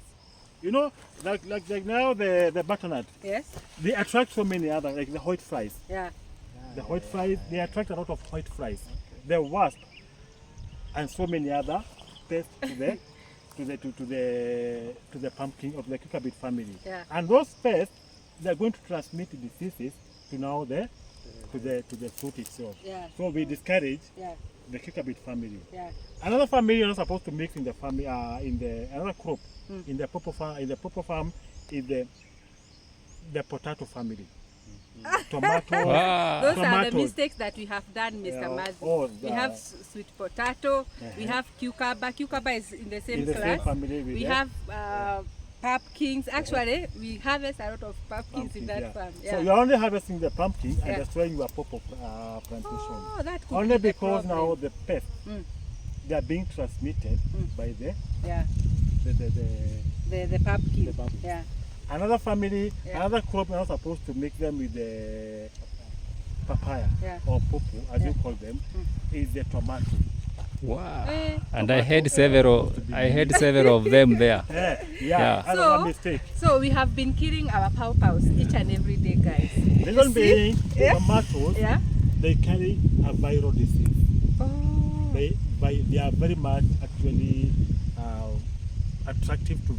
Speaker 4: You know, like now the butternut,
Speaker 1: Yes.
Speaker 4: they attract so many other, like the white flies.
Speaker 1: Yeah.
Speaker 4: The white flies, they attract a lot of white flies. The wasp and so many other pests to the pumpkin of the cucumber family.
Speaker 1: Yeah.
Speaker 4: And those pests, they are going to transmit diseases to now to the fruit itself.
Speaker 1: Yeah.
Speaker 4: So we discourage
Speaker 1: Yeah.
Speaker 4: the cucumber family.
Speaker 1: Yeah.
Speaker 4: Another family you're not supposed to mix in the family another crop
Speaker 1: Mm.
Speaker 4: in the purple farm is the potato family. Tomato.
Speaker 6: Wow.
Speaker 1: Those are the
Speaker 4: tomatoes.
Speaker 1: mistakes that we have done, Mr.
Speaker 4: Yeah,
Speaker 1: Madu.
Speaker 4: oh,
Speaker 1: We
Speaker 4: the-
Speaker 1: have sweet potato, we
Speaker 4: Uh-huh.
Speaker 1: have cucumber. Cucumber is in the same
Speaker 4: in the same
Speaker 1: class.
Speaker 4: family with
Speaker 1: We
Speaker 4: the
Speaker 1: have pumpkins. Actually, we harvest a lot of pumpkins in
Speaker 4: pumpkins,
Speaker 1: that
Speaker 4: yeah.
Speaker 1: farm.
Speaker 4: So
Speaker 1: Yeah.
Speaker 4: you're only harvesting the pumpkin and
Speaker 1: Yeah.
Speaker 4: destroying your purple plantation.
Speaker 1: Oh, that could
Speaker 4: Only
Speaker 1: be the
Speaker 4: because now
Speaker 1: problem.
Speaker 4: the pests
Speaker 1: Mm.
Speaker 4: they are being transmitted
Speaker 1: Mm.
Speaker 4: by the
Speaker 1: Yeah, the pumpkin.
Speaker 4: the pumpkin.
Speaker 1: Yeah.
Speaker 4: Another family,
Speaker 1: Yeah.
Speaker 4: another crop you're not supposed to mix them with the papaya
Speaker 1: Yeah.
Speaker 4: or pawpaw, as
Speaker 1: Yeah.
Speaker 4: you call them, is the tomato.
Speaker 6: Wow.
Speaker 1: Eh,
Speaker 6: And I had several of them there.
Speaker 4: Yeah,
Speaker 6: Yeah.
Speaker 4: another
Speaker 1: So-
Speaker 4: mistake.
Speaker 1: So we have been killing our pawpaws each and every day, guys.
Speaker 4: Reason
Speaker 1: see?
Speaker 4: being,
Speaker 1: Yeah.
Speaker 4: tomatoes,
Speaker 1: Yeah.
Speaker 4: they carry a viral disease.
Speaker 1: Oh.
Speaker 4: They are very much actually attractive to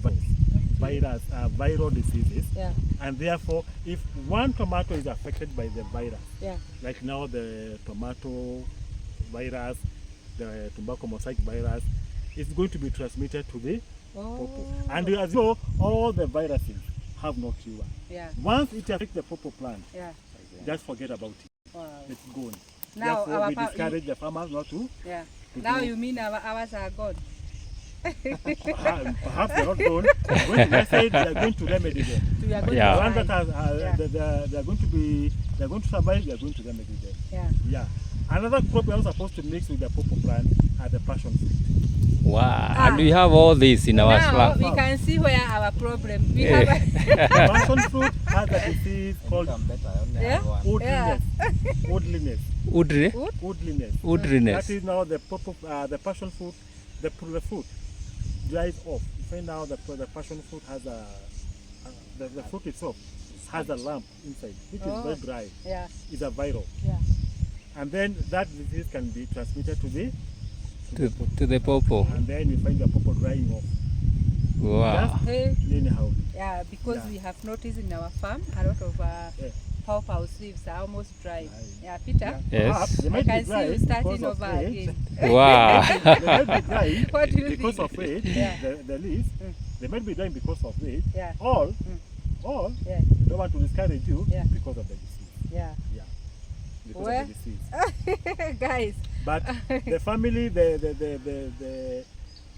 Speaker 4: viral diseases,
Speaker 1: Yeah.
Speaker 4: and therefore, if one tomato is affected by the virus,
Speaker 1: Yeah.
Speaker 4: like now the tomato virus, the tobacco mosaic virus, it's going to be transmitted to the pawpaw.
Speaker 1: Oh.
Speaker 4: And as you know, all the viruses have no cure.
Speaker 1: Yeah.
Speaker 4: Once it affects the pawpaw plant,
Speaker 1: Yeah.
Speaker 4: just forget about it.
Speaker 1: Wow.
Speaker 4: It's gone.
Speaker 1: Now
Speaker 4: therefore we discourage the farmers not to.
Speaker 1: Yeah.
Speaker 4: To
Speaker 1: Now
Speaker 4: do.
Speaker 1: you mean ours are gone?
Speaker 4: Perhaps they're not gone. Let's say they are going to remedy them.
Speaker 1: We are going
Speaker 6: Yeah.
Speaker 4: The
Speaker 1: to
Speaker 4: ones that
Speaker 1: try.
Speaker 4: are they are going to be, they are going to survive. They are going to remedy them.
Speaker 1: Yeah.
Speaker 4: Yeah. Another crop we are not supposed to mix with the pawpaw plant are the passion fruit.
Speaker 6: Wow. And we have all this in our
Speaker 1: Now
Speaker 6: slab.
Speaker 1: we can see where our problem. We
Speaker 6: Yeah.
Speaker 1: have
Speaker 4: Passion fruit has a disease called
Speaker 1: Yeah.
Speaker 4: woodliness. Woodliness.
Speaker 6: Woodri?
Speaker 4: Woodliness.
Speaker 6: Woodriness.
Speaker 4: That is now the the passion fruit, the fruit dries off. You find now the passion fruit has the fruit itself has a lump inside, which is very dry.
Speaker 1: Yeah.
Speaker 4: It's a viral.
Speaker 1: Yeah.
Speaker 4: And then that disease can be transmitted to the
Speaker 6: To the pawpaw.
Speaker 4: and then you find the pawpaw drying off.
Speaker 6: Wow.
Speaker 1: Hey.
Speaker 4: Anyhow.
Speaker 1: Yeah, because
Speaker 4: Yeah.
Speaker 1: we have noticed in our farm a lot of
Speaker 4: Yeah.
Speaker 1: pawpaw leaves are almost dry.
Speaker 4: Dry.
Speaker 1: Yeah, Peter.
Speaker 6: Yes.
Speaker 4: Perhaps they
Speaker 1: I
Speaker 4: might be
Speaker 1: can see
Speaker 4: dry
Speaker 1: you starting
Speaker 4: because of
Speaker 1: over
Speaker 4: age.
Speaker 1: again.
Speaker 6: Wow.
Speaker 4: They might be dry
Speaker 1: What do you
Speaker 4: because
Speaker 1: think?
Speaker 4: of age.
Speaker 1: Yeah.
Speaker 4: The leaves. They might be dry because of age.
Speaker 1: Yeah.
Speaker 4: Or
Speaker 1: Yeah.
Speaker 4: I don't want to discourage you
Speaker 1: Yeah.
Speaker 4: because of the disease.
Speaker 1: Yeah.
Speaker 4: Yeah. Because
Speaker 1: Well.
Speaker 4: of the disease.
Speaker 1: Guys.
Speaker 4: But the family,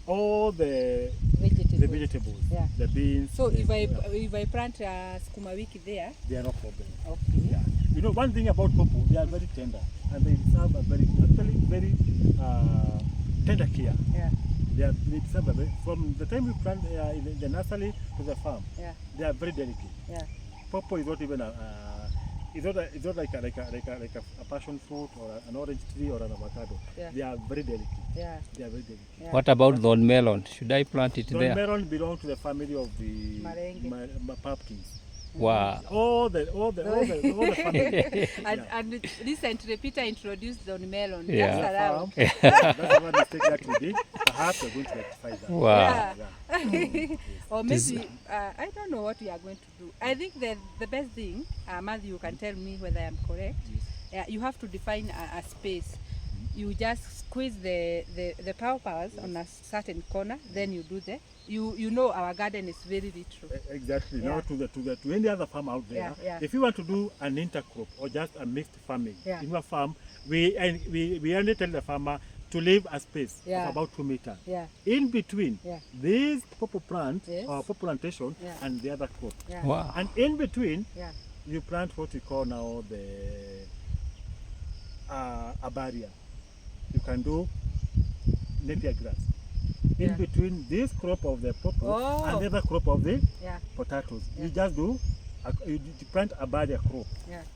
Speaker 4: all the
Speaker 1: Vegetables.
Speaker 4: vegetables,
Speaker 1: Yeah.
Speaker 4: the beans.
Speaker 1: So
Speaker 4: the,
Speaker 1: if I plant sukuma wiki there,
Speaker 4: they are no problem.
Speaker 1: okay.
Speaker 4: Yeah. You know, one thing about pawpaw, they are very tender and they deserve a very tender care.
Speaker 1: Yeah.
Speaker 4: They deserve a very, from the time you plant in the nursery to the farm,
Speaker 1: Yeah.
Speaker 4: they are very delicate.
Speaker 1: Yeah.
Speaker 4: Pawpaw is not even it's not like a passion fruit or an orange tree or an avocado.
Speaker 1: Yeah.
Speaker 4: They are very delicate.
Speaker 1: Yeah.
Speaker 4: They are very delicate.
Speaker 1: Yeah.
Speaker 6: What about thorn melon? Should I plant it
Speaker 4: Don
Speaker 6: there?
Speaker 4: melon belong to the family of the
Speaker 1: Marenge.
Speaker 4: pumpkins.
Speaker 6: Wow.
Speaker 4: All the family.
Speaker 1: And recently Peter introduced the melon.
Speaker 6: Yeah.
Speaker 1: Just around.
Speaker 4: That's one mistake that we did. Perhaps we're going to rectify that.
Speaker 6: Wow.
Speaker 1: Yeah. Or maybe, I don't know what we are going to do. I think the best thing, Matthew, you can tell me whether I am correct, you have to define a space. You just squeeze the pawpaws on a certain corner, then you do you know our garden is very rich.
Speaker 4: Exactly.
Speaker 1: Yeah.
Speaker 4: Now to any other farm out there,
Speaker 1: Yeah.
Speaker 4: if you want to do an intercrop or just a mixed farming in your farm, we only tell the farmer to leave a space of about 2 meters in between these pawpaw plant or pawpaw plantation and the other crop.
Speaker 1: Yeah.
Speaker 6: Wow.
Speaker 4: And in between, you plant what we call now a barrier. You can do napier grass in between this crop of the pawpaw and the other crop of the potatoes. You just do you plant a barrier crop,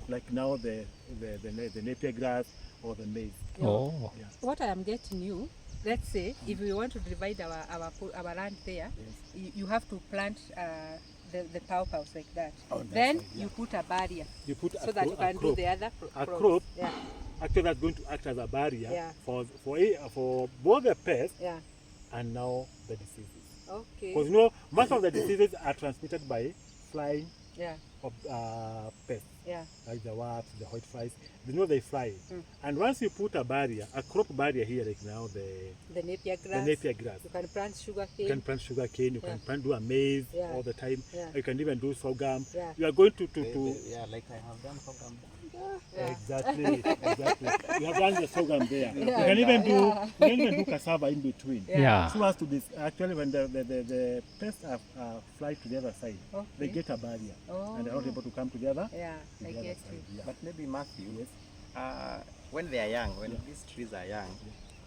Speaker 4: like now the napier grass or the maize.
Speaker 6: Oh.
Speaker 4: Yeah.
Speaker 1: What I am getting you, let's say if we want to divide our land there, you have to plant the pawpaws like that. Then you put a barrier
Speaker 4: You put
Speaker 1: so that you can do the other
Speaker 4: a
Speaker 1: crops.
Speaker 4: crop.
Speaker 1: Yeah.
Speaker 4: Actually, that's going to act as a barrier
Speaker 1: Yeah.
Speaker 4: for both the pests
Speaker 1: Yeah.
Speaker 4: and now the diseases.
Speaker 1: Okay.
Speaker 4: Because you know, most of the diseases are transmitted by flying
Speaker 1: Yeah.
Speaker 4: of pests,
Speaker 1: Yeah.
Speaker 4: like the wasps, the whiteflies. You know they fly. And once you put a barrier, a crop barrier here, like now
Speaker 1: The napier grass.
Speaker 4: the napier grass.
Speaker 1: You can plant sugar
Speaker 4: You
Speaker 1: cane.
Speaker 4: can plant sugar cane, you can do a maize
Speaker 1: Yeah.
Speaker 4: all the time.
Speaker 1: Yeah.
Speaker 4: You can even do sorghum.
Speaker 1: Yeah.
Speaker 4: You are going to
Speaker 5: Yeah, like I have done sorghum.
Speaker 1: Yeah.
Speaker 4: exactly. You have done the sorghum there.
Speaker 1: Yeah.
Speaker 4: You can even do cassava in between.
Speaker 6: Yeah.
Speaker 4: So as to this, actually when the pests fly to the other side, they get a barrier and they're not able to come together.
Speaker 1: Yeah,
Speaker 4: to
Speaker 1: I
Speaker 4: the other
Speaker 1: get
Speaker 4: side.
Speaker 1: you.
Speaker 4: Yeah.
Speaker 5: But maybe Matthew, when they are young, when these trees are young,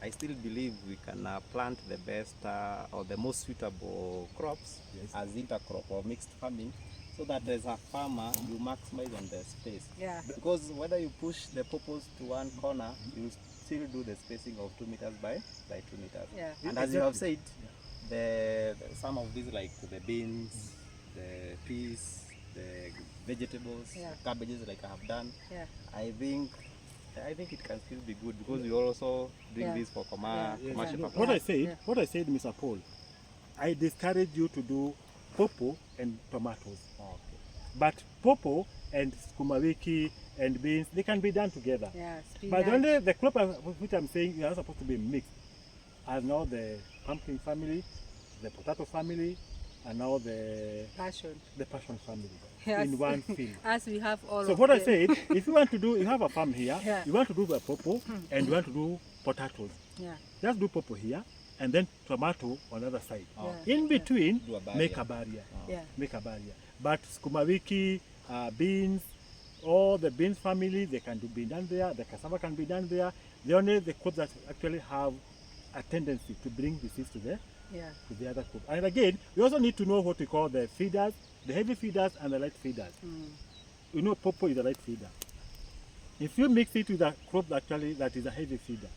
Speaker 5: I still believe we can plant the best or the most suitable crops as intercrop or mixed farming, so that as a farmer you maximize on the space.
Speaker 1: Yeah.
Speaker 5: Because whether you push the purpose to one corner, you still do the spacing of 2 meters by 2 meters.
Speaker 1: Yeah.
Speaker 5: And as you have said, some of these like the beans, the peas, the vegetables, cabbages like I have done, I think it can still be good because we also doing this for commercial purposes.
Speaker 4: What I said, Mr. Paul, I discourage you to do pawpaw and tomatoes. But pawpaw and sukuma wiki and beans, they can be done together.
Speaker 1: Yeah,
Speaker 4: But only the crop which I'm saying are supposed to be mixed, as now the pumpkin family, the potato family, and now the
Speaker 1: passion
Speaker 4: family
Speaker 1: yes.
Speaker 4: in one field.
Speaker 1: As we have all
Speaker 4: so
Speaker 1: of
Speaker 4: what
Speaker 1: them.
Speaker 4: I said, if you want to do, you have a farm here,
Speaker 1: yeah.
Speaker 4: you want to do the pawpaw and you want to do potatoes.
Speaker 1: Yeah.
Speaker 4: Just do pawpaw here and then tomato on the other side.
Speaker 1: Yeah.
Speaker 4: In between,
Speaker 5: Yeah.
Speaker 4: make a barrier.
Speaker 1: Yeah.
Speaker 4: Make a barrier. But sukuma wiki, beans, all the beans family, they can be done there. The cassava can be done there. The only the crops that actually have a tendency to bring disease to the other crop. And again, we also need to know what we call the feeders, the heavy feeders and the light feeders. You know, pawpaw is a light feeder. If you mix it with a crop that is a heavy feeder,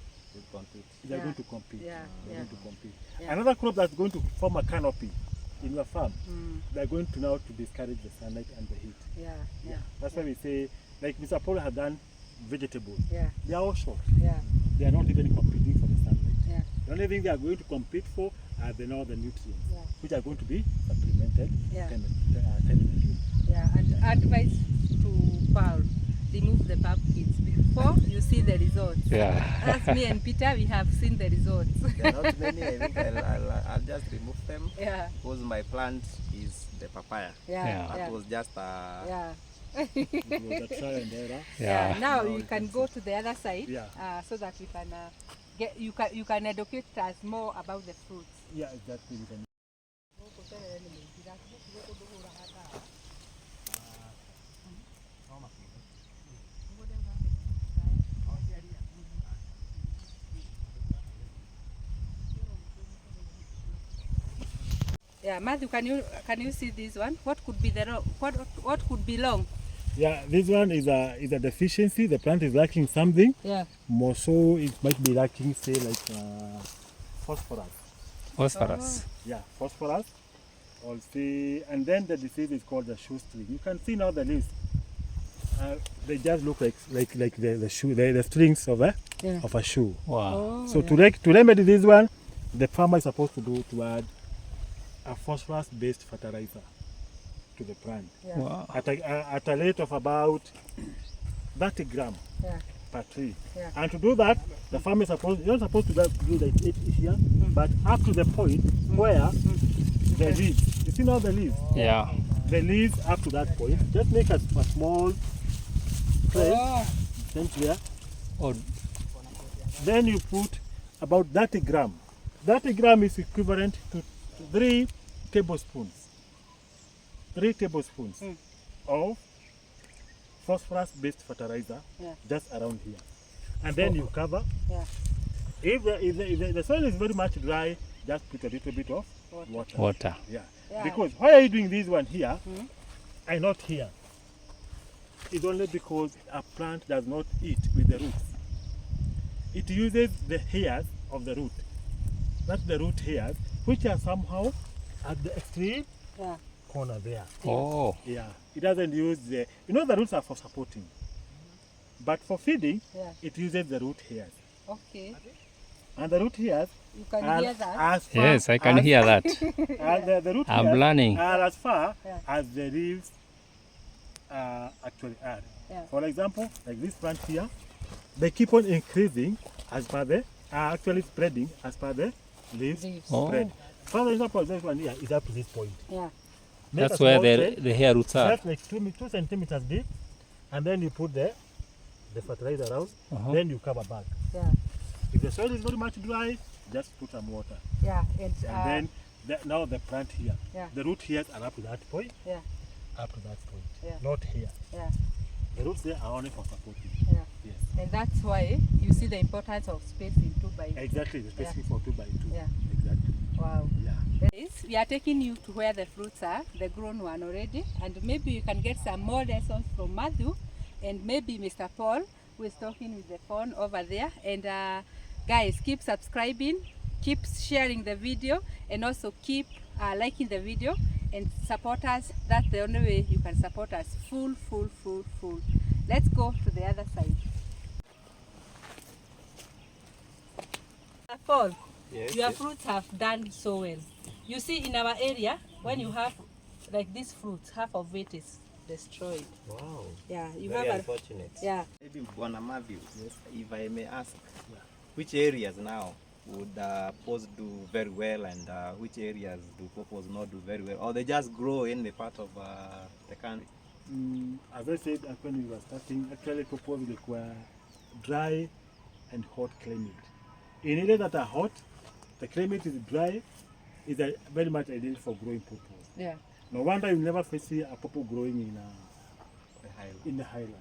Speaker 4: they are going to compete. They're going to compete. Another crop that's going to form a canopy in your farm, they're going to now to discourage the sunlight and the heat. That's why we say, like Mr. Paul has done vegetables. They are all short. They are not even competing for the sunlight. The only thing they are going to compete for are the nutrients, which are going to be supplemented.
Speaker 1: And advice to Paul, remove the pumpkins before you see the results. As me and Peter, we have seen the results.
Speaker 5: There are not many. I think I'll just remove them. Because my plant is the papaya. That was just a...
Speaker 4: It was a trial and error.
Speaker 1: Now you can go to the other side so that we can you can educate us more about the fruits.
Speaker 4: Exactly.
Speaker 1: Matthew, can you see this one? What could be what could be long?
Speaker 4: This one is a deficiency. The plant is lacking something. More so, it might be lacking, say, like phosphorus.
Speaker 6: Phosphorus.
Speaker 4: Phosphorus. Or see, and then the disease is called the shoe string. You can see now the leaves. They just look like the shoe, the strings of a shoe.
Speaker 6: Wow.
Speaker 4: So to remedy this one, the farmer is supposed to add a phosphorus-based fertilizer to the plant.
Speaker 6: Wow.
Speaker 4: At a rate of about 30 grams per tree. And to do that, the farmer is you're not supposed to do like it here, but up to the point where the leaves, you see now the leaves? The leaves up to that point, just make a small place, here. Then you put about 30 grams. 30 grams is equivalent to 3 tablespoons. 3 tablespoons of phosphorus-based fertilizer just around here. And then you cover. If the soil is very much dry, just put a little bit of water. Because why are you doing this one here and not here? It's only because a plant does not eat with the roots. It uses the hairs of the root. That's the root hairs, which are somehow at the extreme corner there. It doesn't use the roots are for supporting, but for feeding it uses the root hairs. And the root hairs,
Speaker 1: you can hear that.
Speaker 6: Yes, I can hear that.
Speaker 4: And the root
Speaker 6: I'm
Speaker 4: hairs
Speaker 6: learning.
Speaker 4: are as far as the leaves actually are. For example, like this plant here, they keep on increasing as per the actually spreading as per the leaves spread. For example, this one here is up to this point.
Speaker 6: That's where the hair roots are.
Speaker 4: That's like 2 centimeters deep, and then you put the fertilizer around, then you cover back. If the soil is very much dry, just put some water. And then now the plant here, the root hairs are up to that point. Up to that point, not here. The roots there are only for supporting. Yes.
Speaker 1: And that's why you see the importance of spacing 2 by 2.
Speaker 4: Exactly, the spacing for 2 by 2.
Speaker 1: Exactly. Wow. We are taking you to where the fruits are, the grown one already, and maybe you can get some more lessons from Matthew, and maybe Mr. Paul, who is talking with the phone over there. And guys, keep subscribing, keep sharing the video, and also keep liking the video and support us. That's the only way you can support us. Full. Let's go to the other side. Paul, your fruits have done so well. You see, in our area, when you have like these fruits, half of it is destroyed.
Speaker 5: Wow.
Speaker 1: You
Speaker 5: Very
Speaker 1: have
Speaker 5: unfortunate.
Speaker 1: Yeah.
Speaker 5: Maybe Bwana Matthew, if I may ask, which areas now would pawpaws do very well, and which areas do pawpaws not do very well, or they just grow in the part of the country?
Speaker 4: As I said, when we were starting, actually pawpaws require dry and hot climate. In areas that are hot, the climate is dry, is very much ideal for growing pawpaws.
Speaker 1: Yeah.
Speaker 4: No wonder you never see a pawpaw growing in the highlands.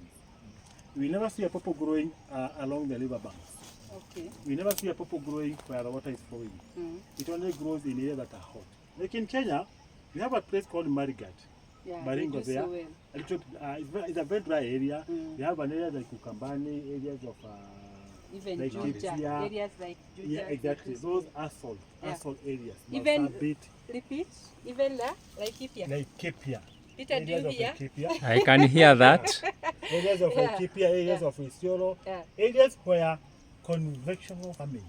Speaker 4: We never see a pawpaw growing along the river banks.
Speaker 1: Okay.
Speaker 4: We never see a pawpaw growing where the water is flowing. It only grows in areas that are hot. Like in Kenya, we have a place called Marigat.
Speaker 1: Yeah,
Speaker 4: Baringo there.
Speaker 1: so well.
Speaker 4: It's a very dry area. We have an area like Kukambani, areas of
Speaker 1: even
Speaker 4: like
Speaker 1: Juja, areas like Juja.
Speaker 4: Yeah, exactly. Those are salt areas.
Speaker 1: Even repeat, even like Kipia.
Speaker 4: Like Kipia.
Speaker 1: Peter, do you hear?
Speaker 6: I can hear that.
Speaker 4: Areas of Kipia, areas of Isiolo, areas where conventional farming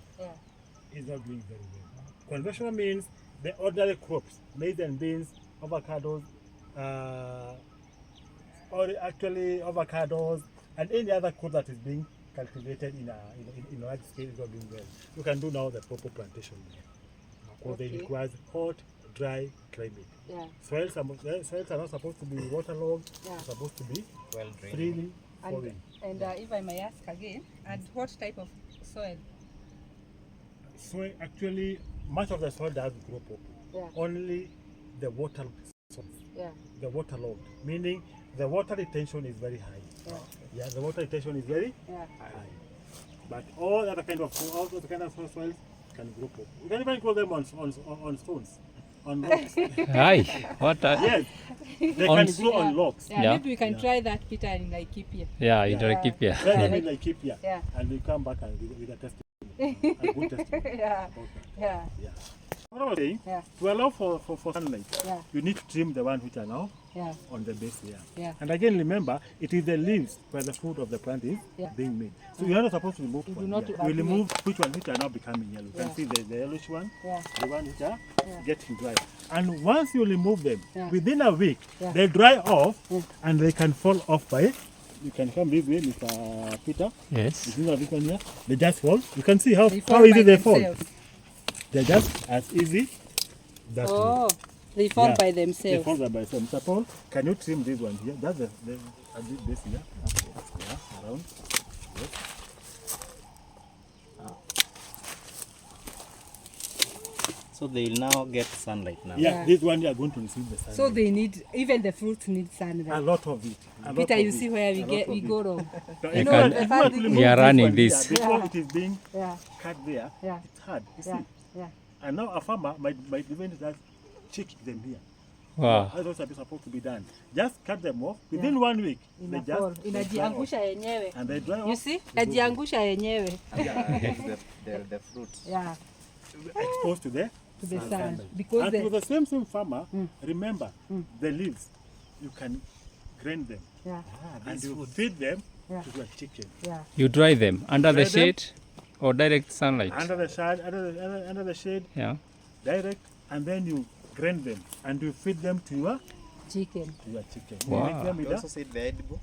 Speaker 4: is not doing very well. Conventional means the ordinary crops, maize and beans, avocados, or actually avocados, and any other crop that is being cultivated in a large scale is not doing well. You can do now the proper plantation there. Because it requires hot, dry climate. Soils are not supposed to be waterlogged, they're supposed to be
Speaker 5: Well drained.
Speaker 4: freely flowing.
Speaker 1: And if I may ask again, and what type of soil?
Speaker 4: Soil, actually, much of the soil does grow pawpaw. Only the water soil, the waterlogged, meaning the water retention is very high. The water retention is very high. But all other kind of soils can grow pawpaw. You can even grow them on stones, on rocks.
Speaker 6: Aye, what?
Speaker 4: Yes, they can grow on logs.
Speaker 1: Maybe we can try that, Peter, in Laikipia.
Speaker 6: Yeah, in Laikipia.
Speaker 4: Try them in Laikipia, and we come back and with a testimony, a good testimony about that. What I was saying, to allow for sunlight, you need to trim the ones which are now on the base here. And again, remember, it is the leaves where the fruit of the plant is being made. So you are not supposed to remove one here. You remove which are now becoming yellow. You can see the yellowish one, the one which are getting dry. And once you remove them, within a week, they dry off and they can fall off by. You can come this way, Mr. Peter.
Speaker 6: Yes.
Speaker 4: This one here. They just fall. You can see how easy they fall. They're just as easy that way.
Speaker 1: They fall by themselves.
Speaker 4: They fall by themselves. Mr. Paul, can you trim this one here? That's this here. Around. Yes.
Speaker 5: So they will now get sunlight now.
Speaker 4: Yeah, this one you are going to receive the sunlight.
Speaker 1: So they need, even the fruits need sunlight.
Speaker 4: A lot of it.
Speaker 1: Peter, you see where we go wrong.
Speaker 6: We are running this.
Speaker 4: Before it is being cut there, it's hard. You see? And now a farmer might even just check them here.
Speaker 6: Wow.
Speaker 4: That's what's supposed to be done. Just cut them off within 1 week. They just
Speaker 1: Inajiangusha yenyewe.
Speaker 4: and they dry off.
Speaker 1: You see? Inajiangusha yenyewe.
Speaker 5: The fruit.
Speaker 4: Exposed to the
Speaker 1: sun. Because
Speaker 4: and to the same farmer, remember the leaves, you can grind them and you feed them to your chicken.
Speaker 6: You dry them under the shade or direct sunlight?
Speaker 4: Under the shade, direct, and then you grind them and you feed them to your
Speaker 1: chicken.
Speaker 6: Wow.
Speaker 4: You make them
Speaker 5: You also said the edible?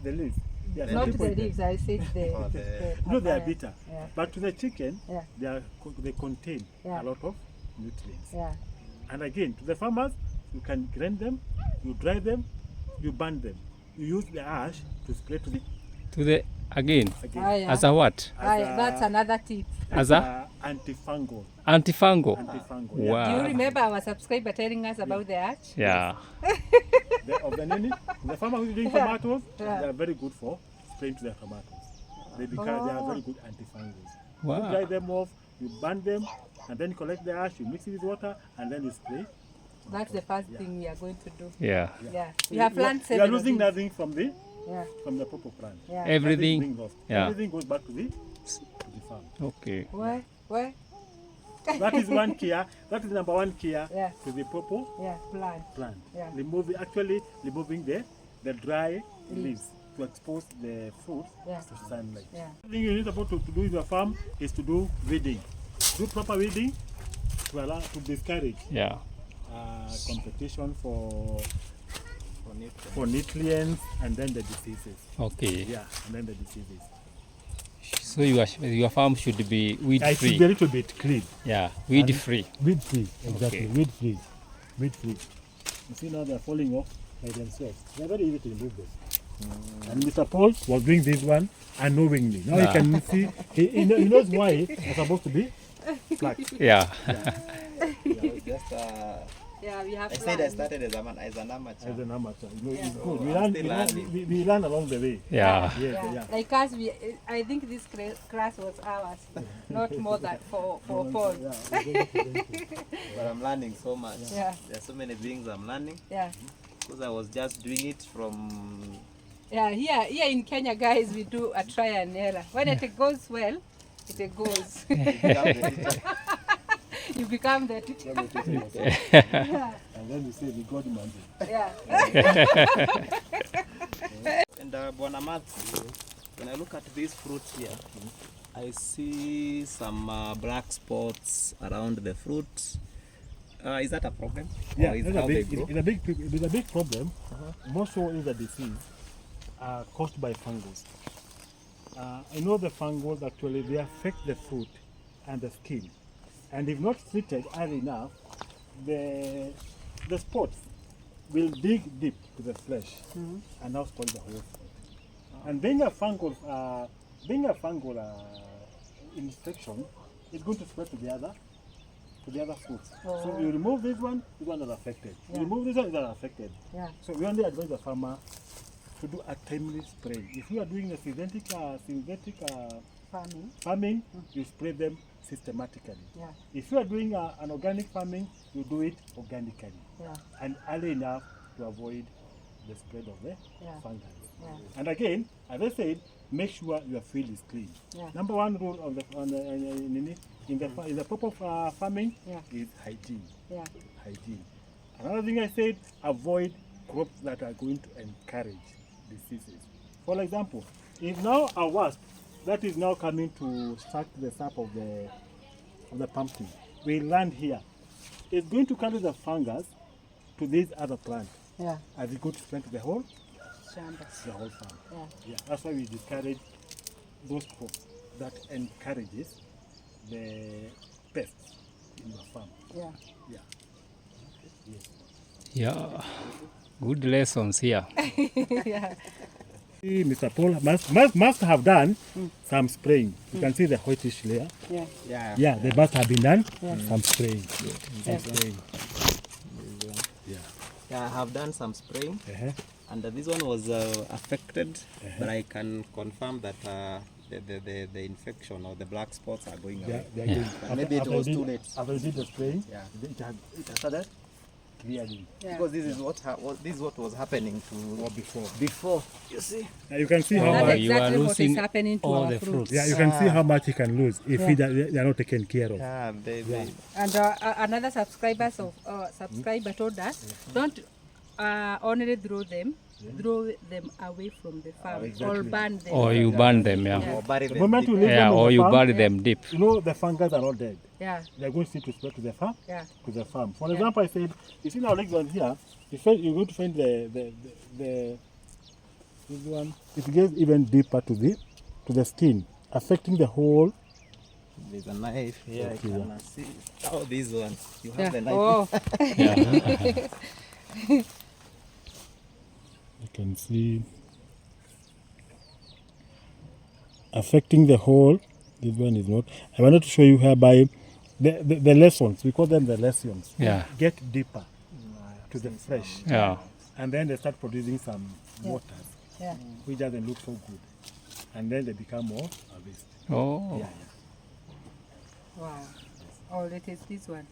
Speaker 4: the leaves. Yes,
Speaker 1: Not the leaves, I said the
Speaker 4: no, they are bitter. But to the chicken,
Speaker 1: Yeah.
Speaker 4: they contain a lot of nutrients.
Speaker 1: Yeah.
Speaker 4: And again, to the farmers, you can grind them, you dry them, you burn them. You use the ash to spray to the
Speaker 6: again.
Speaker 1: Yeah.
Speaker 6: As a what?
Speaker 1: That's another tip.
Speaker 6: As a
Speaker 4: antifungal.
Speaker 6: Antifungal.
Speaker 4: Yeah.
Speaker 1: Do you
Speaker 6: Wow.
Speaker 1: remember our subscriber telling us about the ash?
Speaker 6: Yeah.
Speaker 4: The farmer who is doing tomatoes, they are very good for spraying to their tomatoes. They are very good antifungals. You dry
Speaker 6: Wow.
Speaker 4: them off, you burn them, and then you collect the ash, you mix it with water, and then you spray.
Speaker 1: That's the first thing we are going to do.
Speaker 6: Yeah.
Speaker 1: We have planned
Speaker 4: You are
Speaker 1: several
Speaker 4: losing
Speaker 1: things.
Speaker 4: nothing from the pawpaw plant.
Speaker 6: Everything.
Speaker 4: Nothing lost.
Speaker 6: Yeah.
Speaker 4: Everything goes back to the farm.
Speaker 6: Okay.
Speaker 1: Where?
Speaker 4: That is one care. That is number one care to the pawpaw plant. Removing the dry leaves to expose the fruit to sunlight. The thing you need to do in your farm is to do weeding. Do proper weeding to discourage competition for nutrients and then the diseases.
Speaker 6: Okay.
Speaker 4: Yeah, and then the diseases.
Speaker 6: So your farm should be weed
Speaker 4: It should
Speaker 6: free.
Speaker 4: be a little bit clean.
Speaker 6: Yeah, weed free.
Speaker 4: Weed free, exactly.
Speaker 6: Okay.
Speaker 4: Weed free. Weed free. You see now they're falling off by themselves. They're very easy to remove them. And Mr. Paul was doing this one unknowingly. Now you can see, he knows why it's supposed to be flat.
Speaker 6: Yeah.
Speaker 5: Just,
Speaker 1: Yeah, we have
Speaker 5: I said I started as an amateur.
Speaker 4: As an amateur. You know, it's
Speaker 5: So
Speaker 4: good.
Speaker 5: I'm still learning.
Speaker 4: We learn along the way.
Speaker 6: Yeah.
Speaker 4: Yes,
Speaker 1: Yeah.
Speaker 4: yeah.
Speaker 1: Like us, I think this class was ours, not more than for Paul.
Speaker 5: But I'm learning so much.
Speaker 1: Yeah.
Speaker 5: There are so many things I'm learning
Speaker 1: Yeah.
Speaker 5: because I was just doing it from.
Speaker 1: Yeah, here in Kenya, guys, we do a try and error. When it goes well, it goes. You become the teacher. Yeah.
Speaker 4: And then you say, the God man.
Speaker 1: Yeah.
Speaker 5: And Bwana Matthew, when I look at these fruits here, I see some black spots around the fruit. Is that a problem?
Speaker 4: Yeah,
Speaker 5: Or is
Speaker 4: it's
Speaker 5: how
Speaker 4: a
Speaker 5: they
Speaker 4: big,
Speaker 5: grow?
Speaker 4: it's a big problem. Most so is a disease caused by fungus. I know the fungus actually, they affect the fruit and the skin. And if not treated early enough, the spots will dig deep to the flesh and now spoil the whole fruit. And being a fungal infection, it's going to spread to the other fruits. So you remove this one is affected.
Speaker 1: Yeah.
Speaker 4: You remove this one, is not affected.
Speaker 1: Yeah.
Speaker 4: So we only advise the farmer to do a timely spray. If you are doing a synthetic farming, you spray them systematically.
Speaker 1: Yeah.
Speaker 4: If you are doing an organic farming, you do it organically
Speaker 1: Yeah.
Speaker 4: and early enough to avoid the spread of the fungus.
Speaker 1: Yeah.
Speaker 4: And again, as I said, make sure your field is clean.
Speaker 1: Yeah.
Speaker 4: Number one rule in the proper farming is hygiene.
Speaker 1: Yeah.
Speaker 4: Hygiene. Another thing I said, avoid crops that are going to encourage diseases. For example, if now a wasp that is now coming to suck the sap of the pumpkin will land here, it's going to carry the fungus to this other plant.
Speaker 1: Yeah.
Speaker 4: As it goes to spread to the whole farm.
Speaker 1: Yeah.
Speaker 4: Yeah, that's why we discourage those crops that encourages the pests in the farm.
Speaker 1: Yeah.
Speaker 4: Yeah. Yes.
Speaker 6: Yeah. Good lessons here.
Speaker 1: Yeah.
Speaker 4: Mr. Paul must have done some spraying. You can see the whitish layer.
Speaker 1: Yeah.
Speaker 5: Yeah.
Speaker 4: Yeah, they must have been done some spraying. Some spraying.
Speaker 5: Yeah, I have done some spraying,
Speaker 4: Uh-huh.
Speaker 5: and this one was affected, but I can confirm that the infection or the black spots are going away. Maybe it was too late.
Speaker 4: After you did the spraying,
Speaker 5: Yeah.
Speaker 4: it had started clearly.
Speaker 1: Yeah.
Speaker 5: Because this is what was happening to
Speaker 4: Or before.
Speaker 5: before. You see?
Speaker 4: Now you can see how
Speaker 1: That's
Speaker 6: Oh,
Speaker 4: much.
Speaker 6: you are
Speaker 1: exactly what is
Speaker 6: losing
Speaker 1: happening to
Speaker 6: all
Speaker 1: our
Speaker 6: the
Speaker 1: fruits.
Speaker 6: fruits.
Speaker 4: Yeah, you can see how much you can lose if they are not taken care of.
Speaker 5: Yeah, they
Speaker 1: And another subscriber told us, don't only throw them away from the farm or burn them.
Speaker 6: Or you burn them, yeah.
Speaker 5: or bury
Speaker 4: The
Speaker 5: them
Speaker 4: moment you
Speaker 5: deep.
Speaker 4: leave
Speaker 6: Yeah,
Speaker 4: them in
Speaker 6: or
Speaker 4: the
Speaker 6: you
Speaker 4: farm,
Speaker 6: bury them deep.
Speaker 4: you know the fungus are not dead.
Speaker 1: Yeah.
Speaker 4: They're going to spread to the farm.
Speaker 1: Yeah.
Speaker 4: To the farm. For example, I said, you see now legs on here, you're going to find the this one. It gets even deeper to the skin, affecting the whole.
Speaker 5: There's a knife here. I
Speaker 4: Okay,
Speaker 5: can see. Oh, these ones. You have
Speaker 1: Yeah.
Speaker 5: the knife.
Speaker 1: Oh.
Speaker 4: You can see affecting the whole. This one is not. I wanted to show you hereby the lessons. We call them the lessons.
Speaker 6: Yeah.
Speaker 4: Get deeper to the flesh,
Speaker 6: Yeah.
Speaker 4: and then they start producing some waters,
Speaker 1: Yeah.
Speaker 4: which doesn't look so good, and then they become more harvest.
Speaker 6: Oh.
Speaker 4: Yeah,
Speaker 1: Wow. Oh, it is this one.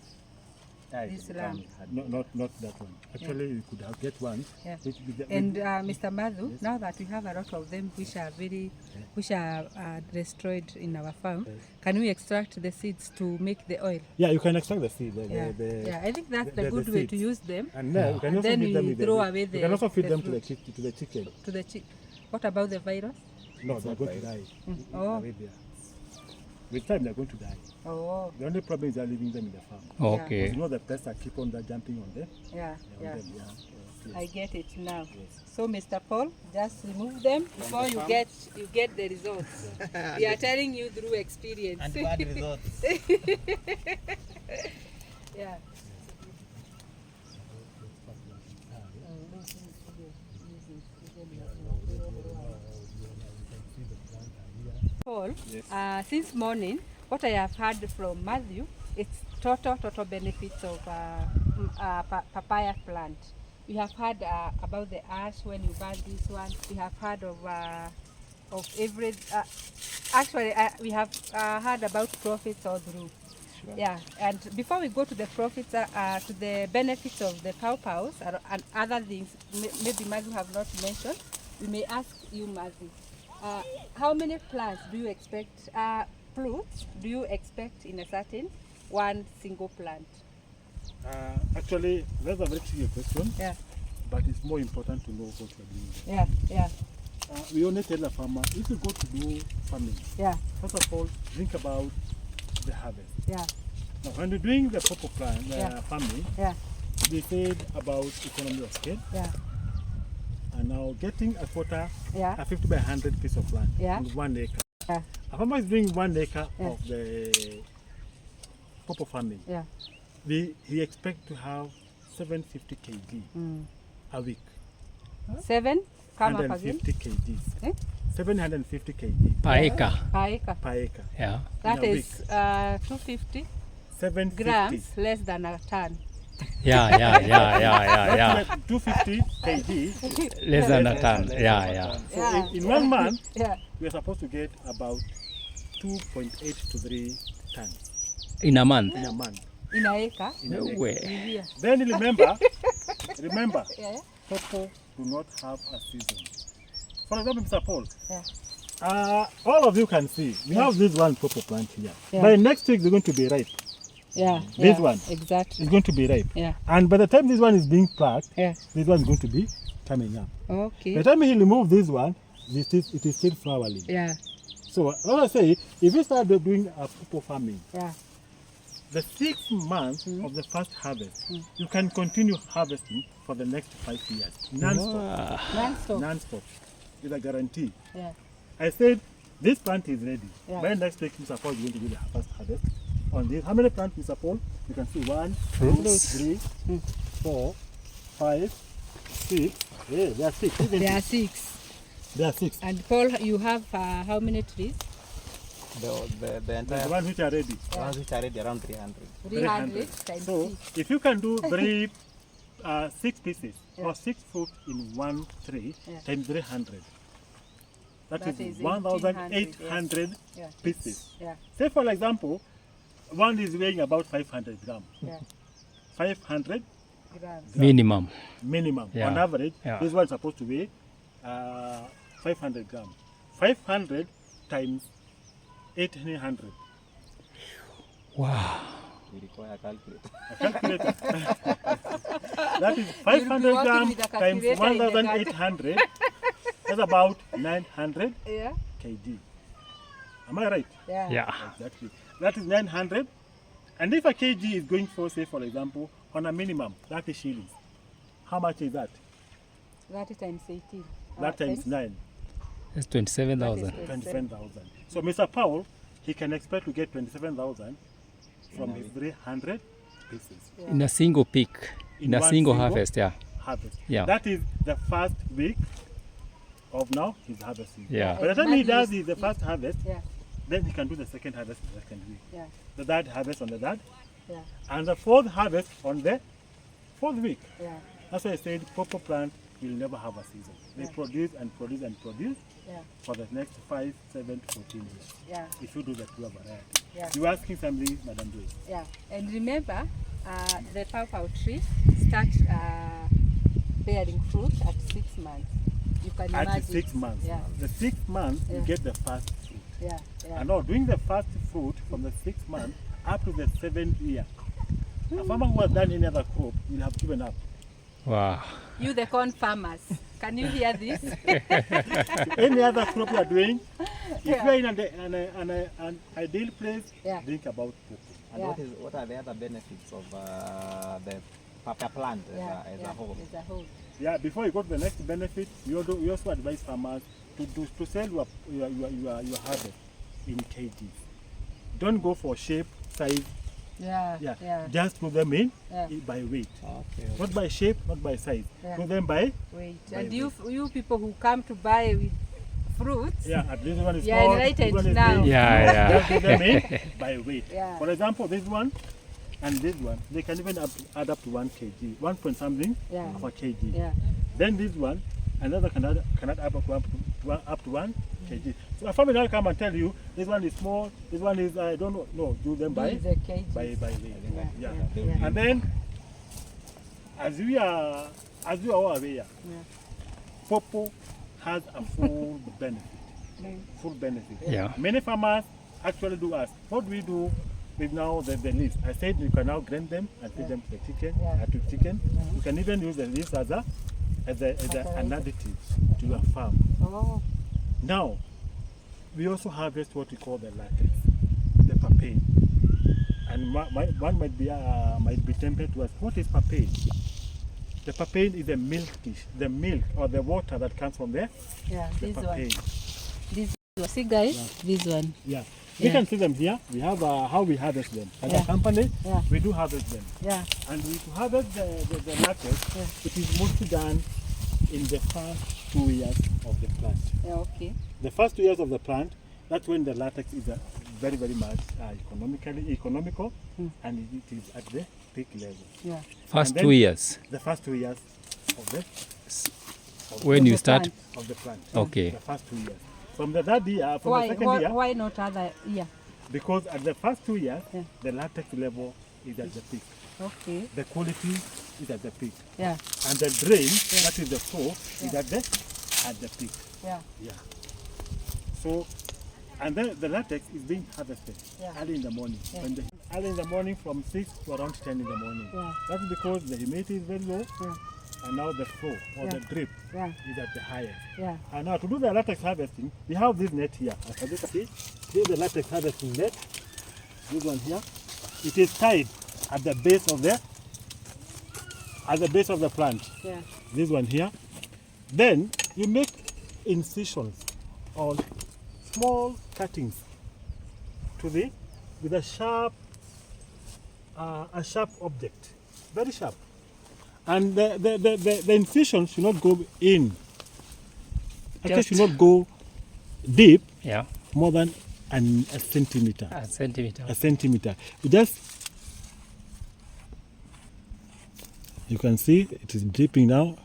Speaker 4: yeah.
Speaker 1: This lamb.
Speaker 4: Not that one. Actually, you could have get one.
Speaker 1: Yeah.
Speaker 4: Which with the,
Speaker 1: And Mr. Madhu, now that we have a lot of them which are destroyed in our farm, can we extract the seeds to make the oil?
Speaker 4: yeah, you can extract the seed.
Speaker 1: Yeah, I think that's the
Speaker 4: the
Speaker 1: good way to
Speaker 4: seeds.
Speaker 1: use them.
Speaker 4: And then you can
Speaker 1: And
Speaker 4: also
Speaker 1: then
Speaker 4: feed them
Speaker 1: we
Speaker 4: with
Speaker 1: throw
Speaker 4: the,
Speaker 1: away
Speaker 4: you can also feed
Speaker 1: the
Speaker 4: them
Speaker 1: fruit.
Speaker 4: to the chicken.
Speaker 1: To the What about the virus?
Speaker 4: No, they're going to die.
Speaker 1: Oh.
Speaker 4: Arabia. With time, they're going to die.
Speaker 1: Oh,
Speaker 4: The only problem is they're leaving them in the farm.
Speaker 6: Okay.
Speaker 4: You know the pests are keep on jumping on them.
Speaker 1: yeah,
Speaker 4: On
Speaker 1: yeah.
Speaker 4: them, yeah.
Speaker 1: I get it now. So, Mr. Paul, just remove them before you get the results. We are telling you through experience.
Speaker 5: And bad results.
Speaker 1: Yeah. Paul, since morning, what I have heard from Matthew, it's total benefits of papaya plant. We have heard about the ash when you burn this one. We have heard of every. Actually, we have heard about profits all through. Sure. Yeah, and before we go to the profits, to the benefits of the pawpaws and other things, maybe Matthew have not mentioned, we may ask you, Matthew, how many plants do you expect, fruits do you expect in a certain one single plant?
Speaker 4: Actually, that's a very tricky question.
Speaker 1: Yeah.
Speaker 4: But it's more important to know what you're doing.
Speaker 1: Yeah, yeah.
Speaker 4: We only tell the farmer, if you go to do farming, first of all, think about the harvest.
Speaker 1: Yeah.
Speaker 4: Now, when you're doing the purple plant, farming, they said about economy of scale.
Speaker 1: Yeah.
Speaker 4: And now getting a quota,
Speaker 1: Yeah.
Speaker 4: a 50 by 100 piece of land,
Speaker 1: Yeah.
Speaker 4: on 1 acre.
Speaker 1: Yeah.
Speaker 4: A farmer is doing 1 acre of the purple farming.
Speaker 1: Yeah.
Speaker 4: He expects to have 750 kg a week. 750 kgs.
Speaker 1: Eh?
Speaker 4: 750 kg
Speaker 6: Per acre.
Speaker 1: Per acre.
Speaker 4: per acre.
Speaker 6: Yeah.
Speaker 1: That
Speaker 4: In a
Speaker 1: is 250
Speaker 4: 750
Speaker 1: grams less than a ton.
Speaker 6: Yeah.
Speaker 4: That's like 250 kg.
Speaker 6: Less than a ton. Yeah.
Speaker 4: So in 1 month,
Speaker 1: Yeah.
Speaker 4: we are supposed to get about 2.8 to 3 tons
Speaker 6: In a month.
Speaker 4: in a month.
Speaker 1: In a acre.
Speaker 4: In an
Speaker 6: No
Speaker 4: acre.
Speaker 6: way.
Speaker 1: Yeah.
Speaker 4: Then remember,
Speaker 1: Yeah.
Speaker 4: purple do not have a season. For example, Mr. Paul,
Speaker 1: Yeah.
Speaker 4: all of you can see, we have this one purple plant here.
Speaker 1: Yeah.
Speaker 4: By next week, they're going to be ripe.
Speaker 1: Yeah.
Speaker 4: This one.
Speaker 1: Exactly.
Speaker 4: It's going to be ripe.
Speaker 1: Yeah.
Speaker 4: And by the time this one is being packed,
Speaker 1: Yeah.
Speaker 4: this one is going to be coming up. By
Speaker 1: Okay.
Speaker 4: the time he remove this one, it is still flowering.
Speaker 1: Yeah.
Speaker 4: So what I say, if you start doing a purple farming,
Speaker 1: Yeah.
Speaker 4: the 6 months of the first harvest, you can continue harvesting for the next 5 years. Non-stop.
Speaker 6: Wow.
Speaker 1: Non-stop.
Speaker 4: Non-stop. With a guarantee.
Speaker 1: Yeah.
Speaker 4: I said, this plant is ready.
Speaker 1: Yeah.
Speaker 4: By next week, Mr. Paul is going to do the first harvest. On this, how many plants, Mr. Paul? You can see 1, 2, 3, 4, 5, 6. Yeah, there are 6. Isn't
Speaker 1: There are
Speaker 4: it?
Speaker 1: 6.
Speaker 4: There are 6.
Speaker 1: And Paul, you have how many trees?
Speaker 5: The
Speaker 4: The
Speaker 5: entire
Speaker 4: ones which are ready.
Speaker 5: ones which are ready around 300.
Speaker 1: 300 times
Speaker 4: So,
Speaker 1: 6.
Speaker 4: if you can do 6 pieces or 6 fruit in 1 tree times 300, that
Speaker 1: That
Speaker 4: is
Speaker 1: is
Speaker 4: 1,800
Speaker 1: Yeah.
Speaker 4: pieces.
Speaker 1: Yeah.
Speaker 4: Say, for example, one is weighing about 500 grams.
Speaker 1: Yeah.
Speaker 4: 500
Speaker 1: Grams.
Speaker 6: Minimum.
Speaker 4: minimum.
Speaker 6: Yeah.
Speaker 4: On average,
Speaker 6: Yeah.
Speaker 4: this one is supposed to weigh 500 grams. 500 times 1800.
Speaker 6: Wow.
Speaker 5: We require a calculator.
Speaker 4: A calculator. That is
Speaker 1: You'll be
Speaker 4: 500
Speaker 1: working
Speaker 4: grams
Speaker 1: with a
Speaker 4: times
Speaker 1: calculator in the
Speaker 4: 1,800. That's about 900
Speaker 1: Yeah.
Speaker 4: kg. Am I right?
Speaker 1: Yeah.
Speaker 6: Yeah.
Speaker 4: Exactly. That is 900. And if a kg is going for, say, for example, on a minimum, 30 shillings, how much is that?
Speaker 1: 30 times 18.
Speaker 4: That times 9,
Speaker 6: That's 27,000.
Speaker 1: That is
Speaker 4: 27,000. So Mr. Powell, he can expect to get 27,000 from his 300 pieces.
Speaker 6: In a single peak. In a
Speaker 4: one
Speaker 6: single harvest, yeah.
Speaker 4: harvest.
Speaker 6: Yeah.
Speaker 4: That is the first week of now he's harvesting.
Speaker 6: Yeah.
Speaker 4: By the time he does
Speaker 1: Matthew
Speaker 4: the first harvest,
Speaker 1: Yeah.
Speaker 4: then he can do the second harvest the second week.
Speaker 1: Yeah.
Speaker 4: The third harvest on the third,
Speaker 1: Yeah.
Speaker 4: and the fourth harvest on the fourth week.
Speaker 1: Yeah.
Speaker 4: That's why I said purple plant will never have a season. They produce and produce and produce
Speaker 1: Yeah.
Speaker 4: for the next 5, 7 to 14 years.
Speaker 1: Yeah.
Speaker 4: If you do the pure variety.
Speaker 1: Yeah.
Speaker 4: You asking something, Madam Joyce?
Speaker 1: Yeah. And remember, the pawpaw tree start bearing fruit at 6 months. You can
Speaker 4: At
Speaker 1: imagine.
Speaker 4: 6 months.
Speaker 1: Yeah.
Speaker 4: The 6th month,
Speaker 1: Yeah.
Speaker 4: you get the first fruit.
Speaker 1: Yeah. Yeah.
Speaker 4: And now doing the first fruit from the 6th month up to the 7th year. A farmer who has done any other crop will have given up.
Speaker 6: Wow.
Speaker 1: You, the corn farmers, can you hear this?
Speaker 4: Any other crop you are doing, if
Speaker 1: Yeah.
Speaker 4: you are in an ideal place,
Speaker 1: Yeah.
Speaker 4: think about purple.
Speaker 5: And
Speaker 1: Yeah.
Speaker 5: what are the other benefits of the papaya plant as a whole?
Speaker 1: As a whole.
Speaker 4: Yeah, before you go to the next benefit, we also advise farmers to sell your harvest in kgs. Don't go for shape, size. Yeah. Just put them in by weight.
Speaker 2: Okay.
Speaker 4: Not by shape, not by size. Put them by
Speaker 1: weight.
Speaker 4: By
Speaker 1: And
Speaker 4: weight.
Speaker 1: you people who come to buy with fruits.
Speaker 4: Yeah, at least one is
Speaker 1: Yeah,
Speaker 4: small.
Speaker 1: enlightened
Speaker 4: this one is
Speaker 1: now.
Speaker 4: big.
Speaker 6: Yeah,
Speaker 4: Just put them in by weight.
Speaker 1: Yeah.
Speaker 4: For example, this one and this one, they can even add up to 1 kg, 1 point something of a kg.
Speaker 1: Yeah.
Speaker 4: Then this one, another can add up to 1 kg. So a farmer will come and tell you, this one is small, this one is, I don't know, no, do them by
Speaker 1: Use a kg.
Speaker 4: weight.
Speaker 1: Yeah.
Speaker 4: And then, as you are all aware, pawpaw has a full benefit.
Speaker 6: Yeah.
Speaker 4: Many farmers actually do ask, what do we do with now the leaves? I said you can now grind them and feed them to the chicken. You can even use the leaves as an additive to your farm.
Speaker 1: Oh.
Speaker 4: Now, we also harvest what we call the latex, the papaya. And one might be tempted to ask, what is papaya? The papaya is the milk or the water that comes from the
Speaker 1: This
Speaker 4: papaya.
Speaker 1: one. This one. See guys, this one.
Speaker 4: Yeah. You can see them here. We have how we harvest them. As a company, we do harvest them.
Speaker 1: Yeah.
Speaker 4: And to harvest the latex, it is mostly done in the first 2 years of the plant.
Speaker 1: Yeah, okay.
Speaker 4: The first 2 years of the plant, that's when the latex is very, very much economical, and it is at the peak level.
Speaker 1: Yeah.
Speaker 6: First
Speaker 4: And then
Speaker 6: 2 years.
Speaker 4: The first 2 years of the
Speaker 6: When you start.
Speaker 4: of the plant.
Speaker 6: Okay.
Speaker 4: The first 2 years. From the third year, from the second year,
Speaker 1: Why not other year?
Speaker 4: because at the first 2 years, the latex level is at the peak.
Speaker 1: Okay.
Speaker 4: The quality is at the peak.
Speaker 1: Yeah.
Speaker 4: And the drain, that is the flow, is at the peak.
Speaker 1: Yeah.
Speaker 4: Yeah. So, and then the latex is being harvested early in the morning. Early in the morning from 6 to around 10 in the morning.
Speaker 1: Yeah.
Speaker 4: That's because the humidity is very low, and now the flow or the drip is at the highest.
Speaker 1: Yeah.
Speaker 4: And now to do the latex harvesting, we have this net here. As you can see, this is the latex harvesting net. This one here. It is tied at the base of the plant.
Speaker 1: Yeah.
Speaker 4: This one here. Then you make incisions or small cuttings with a sharp object, very sharp. And the incision should not go in. Actually, should not go deep.
Speaker 6: Yeah.
Speaker 4: More than a centimeter.
Speaker 6: A centimeter.
Speaker 4: A centimeter. You can see it is dripping now.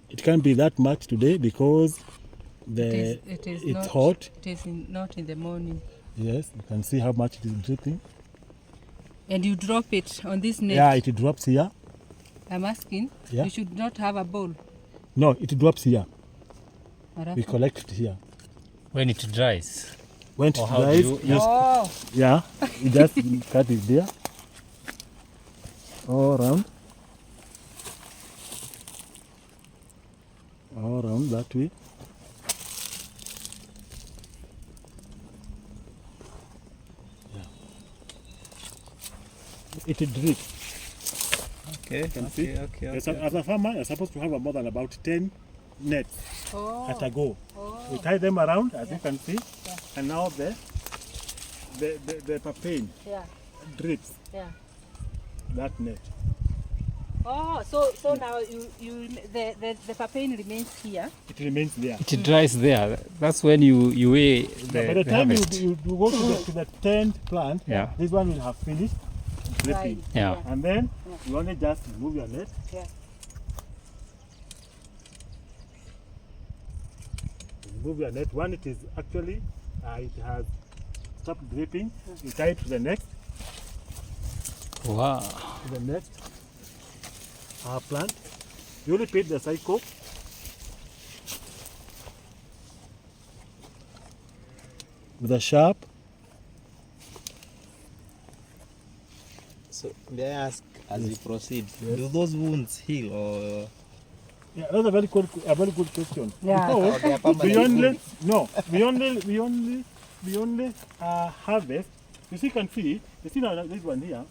Speaker 4: It can't be that much today because it's hot.
Speaker 1: It is not in the morning.
Speaker 4: Yes, you can see how much it is dripping.
Speaker 1: And you drop it on this net.
Speaker 4: Yeah, it drops here.
Speaker 1: I'm asking, you should not have a bowl.
Speaker 4: No, it drops here.
Speaker 1: Harafu.
Speaker 4: We collect it here.
Speaker 6: When it dries.
Speaker 4: When it
Speaker 6: Or how do
Speaker 4: dries, you just cut it there. All around that way. It drips.
Speaker 5: Okay.
Speaker 4: As a farmer, you're supposed to have more than about 10 nets at a go. We tie them around, as you can see, and now the papaya drips that net.
Speaker 1: Oh, so now the papaya remains here.
Speaker 4: It remains there.
Speaker 6: It dries there. That's when you weigh the
Speaker 4: By the time
Speaker 6: harvest.
Speaker 4: you go to the 10th plant, this one will have finished dripping.
Speaker 1: Right.
Speaker 6: Yeah.
Speaker 4: And then you only just remove your net.
Speaker 1: Yeah.
Speaker 4: Remove your net. When it is actually, it has stopped dripping, you tie it to the next.
Speaker 6: Wow.
Speaker 4: To the next plant. You repeat the cycle. With a sharp.
Speaker 5: So may I ask, as you proceed, do those wounds heal or?
Speaker 4: Yeah, that's a very good question.
Speaker 1: Yeah.
Speaker 4: Because we only harvest. You see now this one here,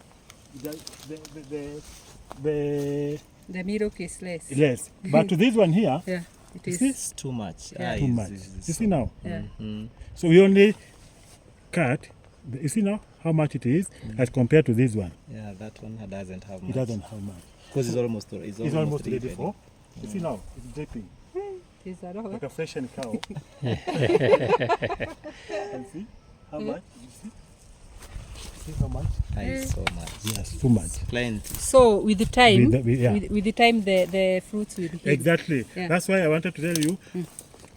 Speaker 4: the
Speaker 1: The milk is less.
Speaker 4: Less. But to this one here,
Speaker 1: Yeah, it is.
Speaker 5: It's too much.
Speaker 1: Yeah.
Speaker 4: too much. You see now?
Speaker 1: Yeah.
Speaker 4: So we only cut, you see now how much it is as compared to this one.
Speaker 5: Yeah, that one doesn't have much.
Speaker 4: It doesn't have much.
Speaker 5: Because it's almost
Speaker 4: ready for. You see now, it's dripping
Speaker 1: Is that all?
Speaker 4: like a freshened cow. And see how much? You see how much?
Speaker 5: So much.
Speaker 4: Yes, too much.
Speaker 5: Plenty.
Speaker 1: So with the time,
Speaker 4: Yeah.
Speaker 1: with the time, the fruits will heal.
Speaker 4: Exactly.
Speaker 1: Yeah.
Speaker 4: That's why I wanted to tell you.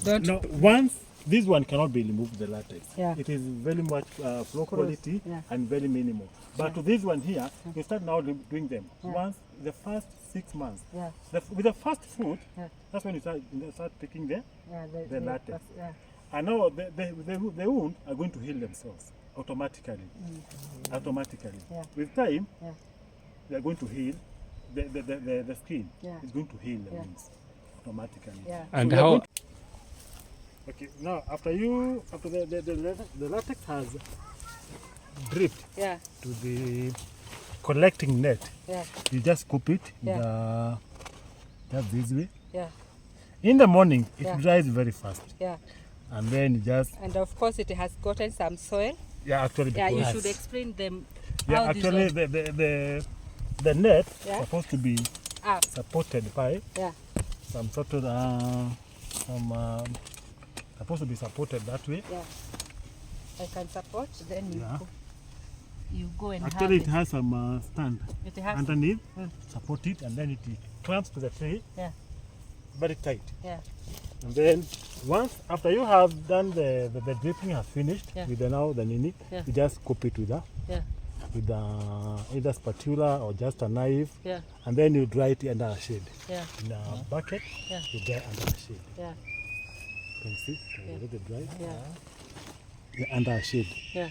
Speaker 1: Don't.
Speaker 4: Now, once this one cannot be removed, the latex.
Speaker 1: Yeah.
Speaker 4: It is very much low quality
Speaker 1: Yeah.
Speaker 4: and very minimal. But to this one here, you start now doing them. Once the first 6 months,
Speaker 1: Yeah.
Speaker 4: with the first fruit,
Speaker 1: Yeah.
Speaker 4: that's when you start picking the
Speaker 1: The
Speaker 4: latex.
Speaker 1: Yeah.
Speaker 4: And now the wound are going to heal themselves automatically. Automatically.
Speaker 1: Yeah.
Speaker 4: With time,
Speaker 1: Yeah.
Speaker 4: they are going to heal. The skin
Speaker 1: Yeah.
Speaker 4: is going to heal the
Speaker 1: Yeah.
Speaker 4: wounds automatically.
Speaker 1: Yeah.
Speaker 6: And
Speaker 4: we are
Speaker 6: how?
Speaker 4: going Okay, now after the latex has dripped
Speaker 1: Yeah.
Speaker 4: to the collecting net,
Speaker 1: Yeah.
Speaker 4: you just scoop it
Speaker 1: Yeah.
Speaker 4: just this way.
Speaker 1: Yeah.
Speaker 4: In the morning, it
Speaker 1: Yeah.
Speaker 4: dries very fast,
Speaker 1: Yeah.
Speaker 4: and then you just
Speaker 1: And of course, it has gotten some soil.
Speaker 4: actually
Speaker 1: Yeah, you
Speaker 4: because-
Speaker 1: should explain them.
Speaker 4: yeah
Speaker 1: how
Speaker 4: actually
Speaker 1: this
Speaker 4: the net
Speaker 1: Yeah.
Speaker 4: supposed to be
Speaker 1: up.
Speaker 4: supported by
Speaker 1: Yeah.
Speaker 4: some sort of supposed to be supported that way.
Speaker 1: Yeah. I can support. Then you
Speaker 4: Yeah.
Speaker 1: go, you go and
Speaker 4: Actually,
Speaker 1: have
Speaker 4: it has some stand
Speaker 1: it has.
Speaker 4: underneath,
Speaker 1: Mm.
Speaker 4: support it, and then it clamps to the tree
Speaker 1: Yeah.
Speaker 4: very tight.
Speaker 1: Yeah.
Speaker 4: And then once after you have done the dripping has finished
Speaker 1: Yeah.
Speaker 4: with the nini,
Speaker 1: Yeah.
Speaker 4: you just scoop it with
Speaker 1: Yeah.
Speaker 4: either spatula or just a knife,
Speaker 1: Yeah.
Speaker 4: and then you dry it under a shade.
Speaker 1: Yeah.
Speaker 4: In a bucket,
Speaker 1: Yeah.
Speaker 4: you dry under a shade.
Speaker 1: Yeah.
Speaker 4: You can see, let it dry.
Speaker 1: Yeah.
Speaker 4: Yeah, under a shade.
Speaker 1: Yeah.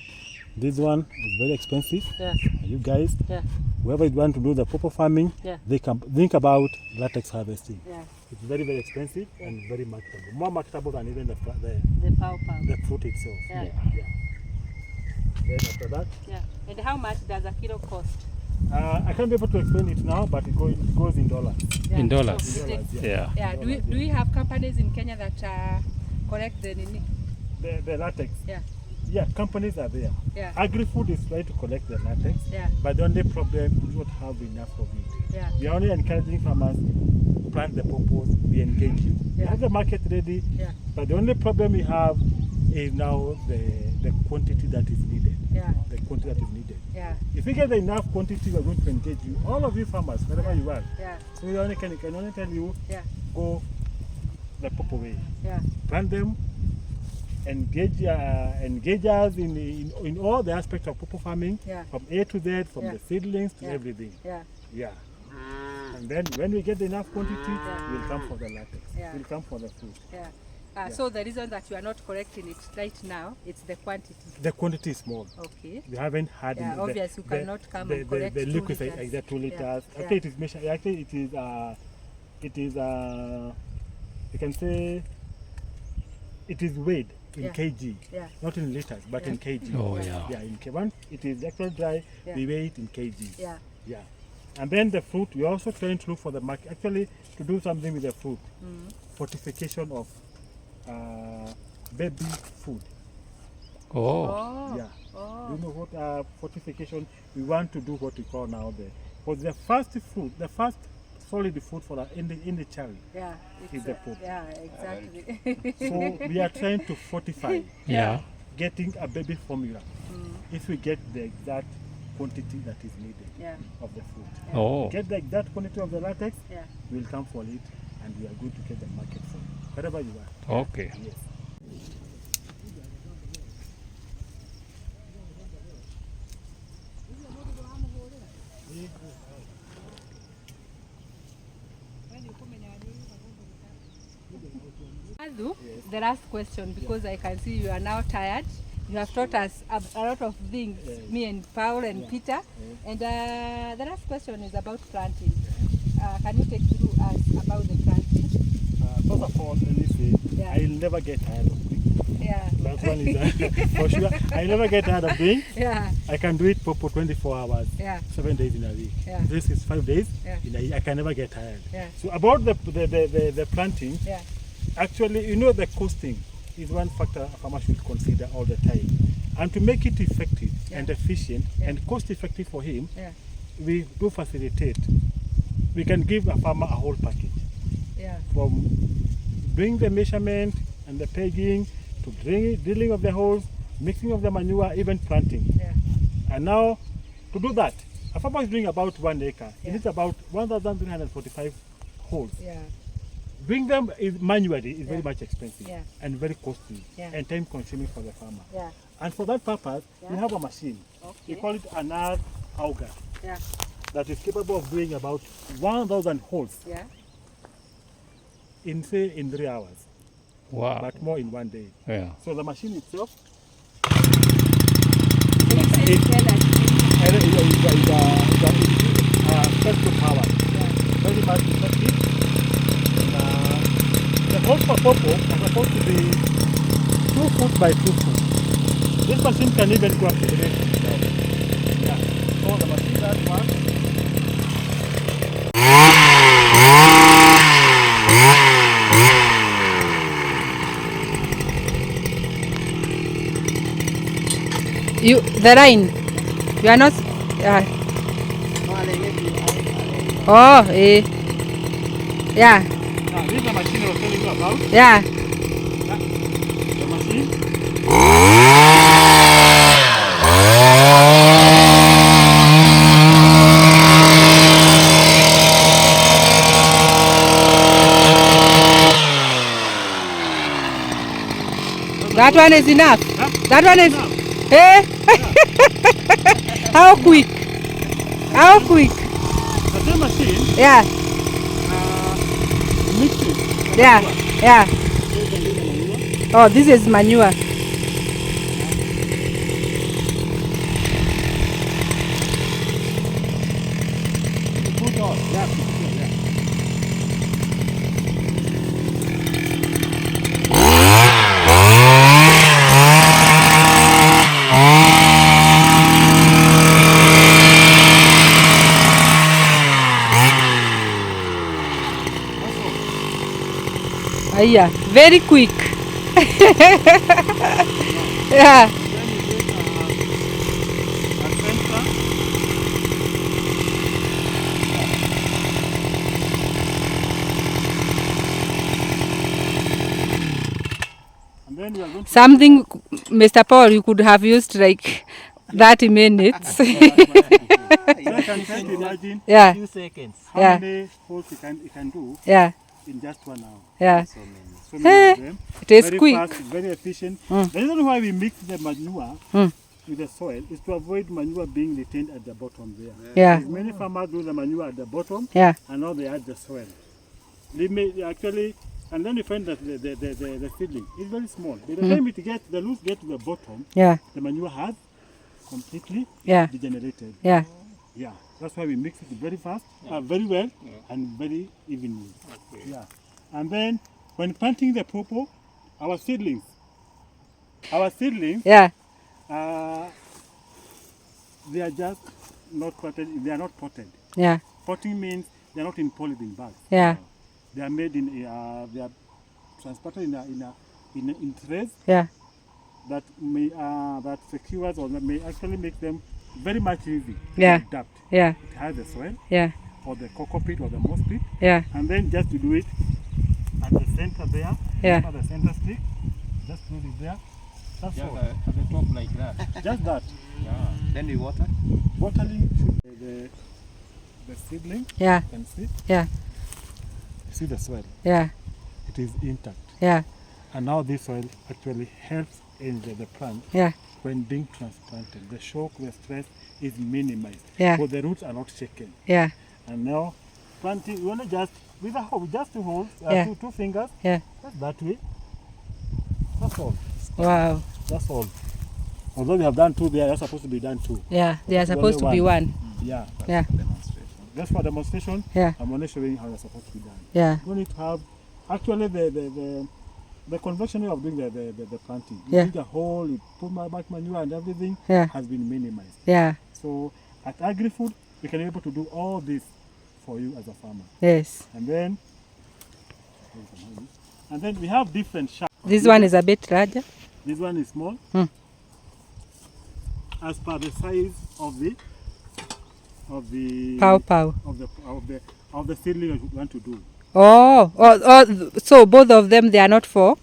Speaker 4: This one is very expensive.
Speaker 1: Yeah.
Speaker 4: You guys,
Speaker 1: Yeah.
Speaker 4: whoever is want to do the purple farming,
Speaker 1: Yeah.
Speaker 4: they can think about latex harvesting.
Speaker 1: Yeah.
Speaker 4: It's very, very expensive and very marketable. More marketable than even the
Speaker 1: The pow.
Speaker 4: fruit itself.
Speaker 1: Yeah.
Speaker 4: Then after that,
Speaker 1: Yeah. And how much does a kilo cost?
Speaker 4: I can't be able to explain it now, but it goes in dollars.
Speaker 1: Yeah.
Speaker 6: In dollars.
Speaker 1: So it takes-
Speaker 6: Yeah.
Speaker 1: Yeah. Do we have companies in Kenya that collect the nini?
Speaker 4: The latex.
Speaker 1: Yeah.
Speaker 4: Yeah, companies are there.
Speaker 1: Yeah.
Speaker 4: Agri-food is trying to collect the latex,
Speaker 1: Yeah.
Speaker 4: but the only problem is not have enough of it.
Speaker 1: Yeah.
Speaker 4: We are only encouraging farmers plant the purpose, we engage you. We
Speaker 1: Yeah.
Speaker 4: have the market ready,
Speaker 1: Yeah.
Speaker 4: but the only problem we have is now the quantity that is needed.
Speaker 1: Yeah.
Speaker 4: The quantity that is needed.
Speaker 1: Yeah.
Speaker 4: If we get enough quantity, we are going to engage you, all of you farmers, wherever you are.
Speaker 1: Yeah.
Speaker 4: So we only can only tell you,
Speaker 1: Yeah.
Speaker 4: go the proper way.
Speaker 1: Yeah.
Speaker 4: Plant them, engage us in all the aspects of purple farming,
Speaker 1: Yeah.
Speaker 4: from A to Z, from
Speaker 1: Yeah.
Speaker 4: the seedlings to
Speaker 1: Yeah.
Speaker 4: everything.
Speaker 1: Yeah.
Speaker 4: Yeah. And then when we get enough quantity,
Speaker 1: Yeah.
Speaker 4: we'll come for the latex.
Speaker 1: Yeah.
Speaker 4: We'll come for the fruit.
Speaker 1: Yeah. So the reason that you are not collecting it right now, it's the quantity.
Speaker 4: The quantity is small.
Speaker 1: Okay.
Speaker 4: We haven't had
Speaker 1: Yeah, obviously you cannot come and collect
Speaker 4: the
Speaker 1: 2
Speaker 4: liquid
Speaker 1: liters.
Speaker 4: like that 2 liters.
Speaker 1: Yeah.
Speaker 4: Actually, it is measured. Actually, it is you can say it is weighed in
Speaker 1: Yeah.
Speaker 4: kg,
Speaker 1: Yeah.
Speaker 4: not in liters, but
Speaker 1: Yeah.
Speaker 4: in kg.
Speaker 6: Oh, yeah.
Speaker 4: Yeah, in once it is actually dry,
Speaker 1: Yeah.
Speaker 4: we weigh it in kg.
Speaker 1: Yeah.
Speaker 4: Yeah. And then the fruit, we also trying to look for the market, actually to do something with the fruit. Fortification of baby food.
Speaker 6: Oh.
Speaker 1: Oh.
Speaker 4: Yeah.
Speaker 1: Oh.
Speaker 4: Do you know what fortification? We want to do what we call now because the first food, the first solid food for in the child.
Speaker 1: Yeah.
Speaker 4: Is the poop.
Speaker 1: Yeah, exactly.
Speaker 4: So we are trying to fortify
Speaker 6: Yeah.
Speaker 4: getting a baby formula. If we get the exact quantity that is needed
Speaker 1: Yeah.
Speaker 4: of the food.
Speaker 6: Oh.
Speaker 4: Get the exact quantity of the latex,
Speaker 1: Yeah.
Speaker 4: we'll come for it and we are going to get the market for it. Wherever you are.
Speaker 6: Okay.
Speaker 4: Yes.
Speaker 1: Adu, the last question, because I can see you are now tired. You have taught us a lot of things, me and Paul and Peter. And the last question is about planting. Can you take through us about the planting?
Speaker 4: First of all, let me say, I'll never get tired of cooking.
Speaker 1: Yeah.
Speaker 4: That one is for sure. I never get tired of doing.
Speaker 1: Yeah.
Speaker 4: I can do it for 24 hours,
Speaker 1: Yeah.
Speaker 4: 7 days in a week.
Speaker 1: Yeah.
Speaker 4: This is 5 days
Speaker 1: Yeah.
Speaker 4: in a year. I can never get tired.
Speaker 1: Yeah.
Speaker 4: So about the planting,
Speaker 1: Yeah.
Speaker 4: actually, you know, the costing is one factor a farmer should consider all the time. And to make it effective and efficient and cost effective for him, we do facilitate. We can give a farmer a whole package.
Speaker 1: Yeah.
Speaker 4: From doing the measurement and the pegging to drilling of the holes, mixing of the manure, even planting.
Speaker 1: Yeah.
Speaker 4: And now, to do that, a farmer is doing about 1 acre.
Speaker 1: Yeah.
Speaker 4: It needs about 1,345 holes.
Speaker 1: Yeah.
Speaker 4: Doing them manually is very much expensive and very costly and time consuming for the farmer.
Speaker 1: Yeah.
Speaker 4: And for that purpose, we have a machine. We call it an earth auger that is capable of doing about 1,000 holes in 3 hours.
Speaker 6: Wow.
Speaker 4: But more in 1 day.
Speaker 6: Yeah.
Speaker 4: So the machine itself petrol power. Very much effective. The holes for popo are supposed to be 2 foot by 2 foot. This machine can even go up to 8 feet down. Yeah. So the machine does one.
Speaker 1: The line. You are not. Oh, eh. Yeah.
Speaker 4: This is the machine I was telling you about.
Speaker 1: Yeah.
Speaker 4: The machine.
Speaker 1: That one is enough.
Speaker 4: Huh?
Speaker 1: That one is.
Speaker 4: Enough.
Speaker 1: Hey. How quick? How quick?
Speaker 4: The same machine
Speaker 1: Yeah.
Speaker 4: mixes.
Speaker 1: Yeah. Yeah.
Speaker 4: So you can do the manure.
Speaker 1: Oh, this is manure.
Speaker 4: Put on. Yeah.
Speaker 1: Yeah. Very quick. Yeah.
Speaker 4: Then you get a sensor. And then we are going to
Speaker 1: Something, Mr. Paul, you could have used like 30 minutes.
Speaker 4: so I can try to imagine
Speaker 1: Yeah.
Speaker 5: Few seconds.
Speaker 4: how
Speaker 1: Yeah.
Speaker 4: many holes it can do
Speaker 1: Yeah.
Speaker 4: in just 1 hour.
Speaker 1: Yeah.
Speaker 5: So many.
Speaker 4: So many of them.
Speaker 1: It is
Speaker 4: Very
Speaker 1: quick.
Speaker 4: fast, very efficient. The reason why we mix the manure with the soil is to avoid manure being retained at the bottom there.
Speaker 1: Yeah.
Speaker 4: Many farmers do the manure at the bottom
Speaker 1: Yeah.
Speaker 4: and now they add the soil. They may actually, and then you find that the seedling is very small. By the time the roots get to the bottom,
Speaker 1: Yeah.
Speaker 4: the manure has completely
Speaker 1: Yeah.
Speaker 4: degenerated.
Speaker 1: Yeah.
Speaker 4: Yeah, that's why we mix it very fast, very well, and very evenly. Yeah, and then when planting the pawpaw, our seedlings,
Speaker 1: Yeah.
Speaker 4: they are just not potted. They are not potted.
Speaker 1: Yeah.
Speaker 4: Potting means they are not in polythene bags.
Speaker 1: Yeah.
Speaker 4: They are made in they are transported in trays
Speaker 1: Yeah.
Speaker 4: that may that secures or that may actually make them very much easy
Speaker 1: Yeah.
Speaker 4: to adapt.
Speaker 1: Yeah.
Speaker 4: It has the soil
Speaker 1: Yeah.
Speaker 4: or the cocoa pit or the moss pit,
Speaker 1: Yeah.
Speaker 4: and then just to do it at the center there,
Speaker 1: Yeah.
Speaker 4: at the center stick, just put it there. That's all.
Speaker 2: At the top like that.
Speaker 4: Just that.
Speaker 2: Yeah.
Speaker 5: Then we water.
Speaker 4: Watering should be the seedling.
Speaker 1: Yeah.
Speaker 4: You can see.
Speaker 1: Yeah.
Speaker 4: See the soil.
Speaker 1: Yeah.
Speaker 4: It is intact.
Speaker 1: Yeah.
Speaker 4: And now this soil actually helps in the plant
Speaker 1: Yeah.
Speaker 4: when being transplanted. The shock, the stress is minimized.
Speaker 1: Yeah.
Speaker 4: So the roots are not shaken.
Speaker 1: Yeah.
Speaker 4: And now planting, you want to just, with a hole, just 2 holes,
Speaker 1: Yeah.
Speaker 4: two fingers,
Speaker 1: Yeah.
Speaker 4: just that way. That's all.
Speaker 1: Wow.
Speaker 4: That's all. Although we have done 2 there, you're supposed to be done 2.
Speaker 1: Yeah. They are
Speaker 4: Only
Speaker 1: supposed to be one.
Speaker 4: Yeah.
Speaker 1: Yeah.
Speaker 4: Just for demonstration,
Speaker 1: Yeah.
Speaker 4: I'm only showing how it's supposed to be done.
Speaker 1: Yeah.
Speaker 4: You need to have, actually the conventional way of doing the planting, you
Speaker 1: Yeah.
Speaker 4: dig a hole, you put back manure and everything,
Speaker 1: Yeah.
Speaker 4: has been minimized.
Speaker 1: Yeah.
Speaker 4: So at Agri-Food, we can be able to do all this for you as a farmer.
Speaker 1: Yes.
Speaker 4: And then we have different shafts.
Speaker 1: This one is a bit larger.
Speaker 4: This one is small. As per the size of the
Speaker 1: Pow.
Speaker 4: of the seedling you want to do.
Speaker 1: So both of them, they are not for?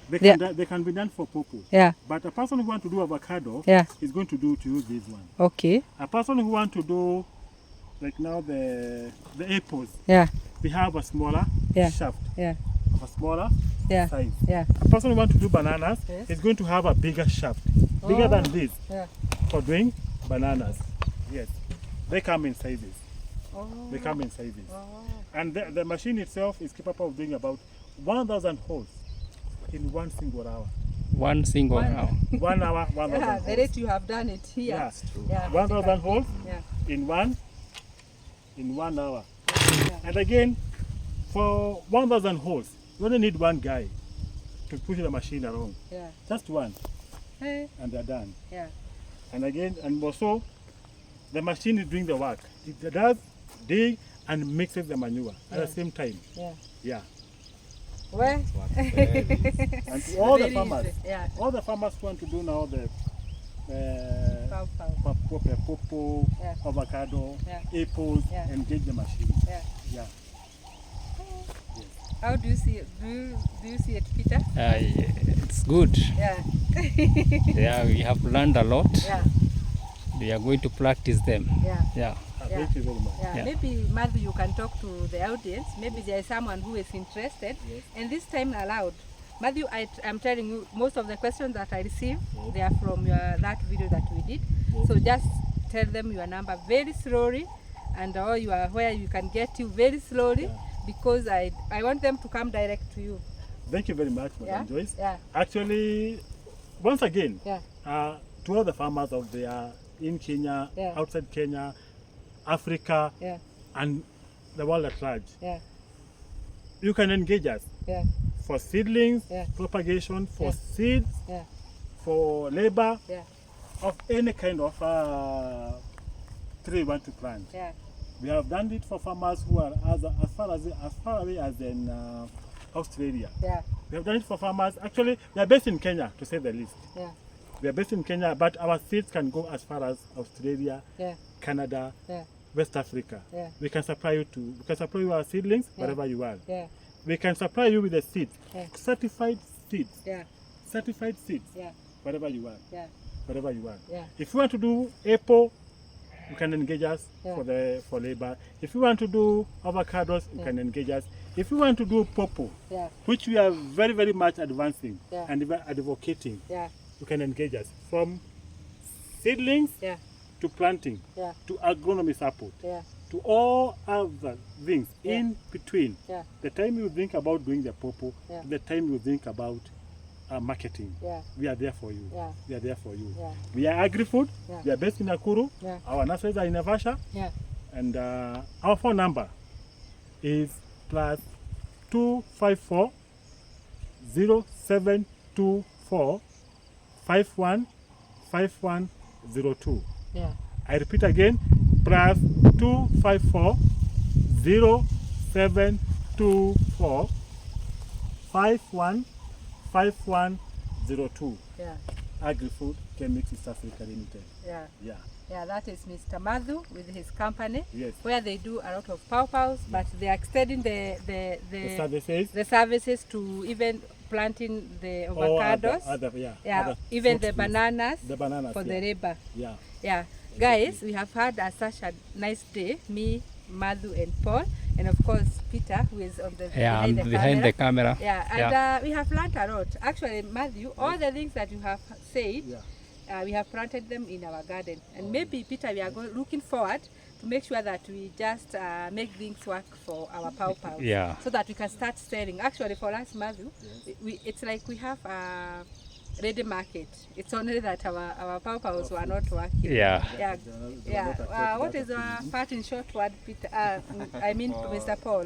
Speaker 4: They can be done for purpose.
Speaker 1: Yeah.
Speaker 4: But a person who want to do avocado is going to use this one.
Speaker 1: Okay.
Speaker 4: A person who want to do, like now the apples.
Speaker 1: Yeah.
Speaker 4: We have a smaller shaft.
Speaker 1: Yeah.
Speaker 4: A smaller size.
Speaker 1: Yeah.
Speaker 4: A person who want to do bananas is going to have a bigger shaft. Bigger than this.
Speaker 1: Yeah.
Speaker 4: For doing bananas. Yes. They come in sizes. They come in sizes. And the machine itself is capable of doing about 1,000 holes in 1 single hour.
Speaker 6: 1 single hour.
Speaker 4: 1 hour, 1,000 holes.
Speaker 1: The rate you have done it here.
Speaker 4: Yeah.
Speaker 1: Yeah.
Speaker 4: 1,000 holes in 1 hour. And again, for 1,000 holes, you only need 1 guy to push the machine around.
Speaker 1: Yeah.
Speaker 4: Just 1.
Speaker 1: Hey.
Speaker 4: And they're done.
Speaker 1: Yeah.
Speaker 4: And again, and also, the machine is doing the work. It does dig and mixes the manure at the same time.
Speaker 1: Yeah.
Speaker 4: Yeah.
Speaker 1: Well,
Speaker 4: And to all the
Speaker 1: very
Speaker 4: farmers,
Speaker 1: easy. Yeah.
Speaker 4: all the farmers want to do now the
Speaker 1: Pow.
Speaker 4: popo, avocado, apples, engage the machine.
Speaker 1: Yeah.
Speaker 4: Yeah.
Speaker 1: How do you see it? Do you see it, Peter?
Speaker 6: It's good.
Speaker 1: Yeah.
Speaker 6: Yeah, we have learned a lot.
Speaker 1: Yeah.
Speaker 6: We are going to practice them.
Speaker 1: Yeah.
Speaker 6: Yeah.
Speaker 4: Thank you very much.
Speaker 1: Yeah. Maybe, Matthew, you can talk to the audience. Maybe there is someone who is interested.
Speaker 4: Yes.
Speaker 1: And this time aloud, Matthew, I'm telling you, most of the questions that I received, they are from that video that we did. So just tell them your number very slowly, and where you can get you very slowly, because I want them to come direct to you.
Speaker 4: Thank you very much, Madam Joyce.
Speaker 1: Yeah.
Speaker 4: Actually, once again,
Speaker 1: Yeah.
Speaker 4: to all the farmers out there in Kenya, outside Kenya, Africa, and the world at large, you can engage us for seedlings, propagation, for seeds, for labor, of any kind of tree you want to plant. We have done it for farmers who are as far away as in Australia. We have done it for farmers. Actually, we are based in Kenya, to say the least. We are based in Kenya, but our seeds can go as far as Australia, Canada, West Africa. We can supply you our seedlings wherever you are. We can supply you with the seeds, certified seeds, certified seeds, wherever you are. Wherever you are. If you want to do apple, you can engage us for labor. If you want to do avocados, you can engage us. If you want to do purple, which we are very, very much advancing and advocating, you can engage us from seedlings to planting to agronomy support to all other things in between. The time you think about doing the purple, the time you think about marketing, we are there for you. We are there for you. We are Agri-Food. We are based in Nakuru. Our nurseries are in Naivasha. And our phone number is +254 0724 515102. I repeat again, +254 0724 515102. Agri-Food Chemics East Africa Limited.
Speaker 1: Yeah, that is Mr. Matthew with his company,
Speaker 4: Yes.
Speaker 1: where they do a lot of pawpaws, but they are extending the services to even planting the avocados, even the bananas, for the labor. Guys, we have had such a nice day, me, Matthew and Paul, and of course Peter, who is on the behind the camera. We have learned a lot. Actually, Matthew, all the things that you have said, we have planted them in our garden, and maybe Peter, we are looking forward to make sure that we just make things work for our pawpaws, so that we can start selling. Actually, for us, Matthew, it's like we have a ready market. It's only that our pawpaws were not working. What is our part in short word, Peter? I mean, Mr. Paul.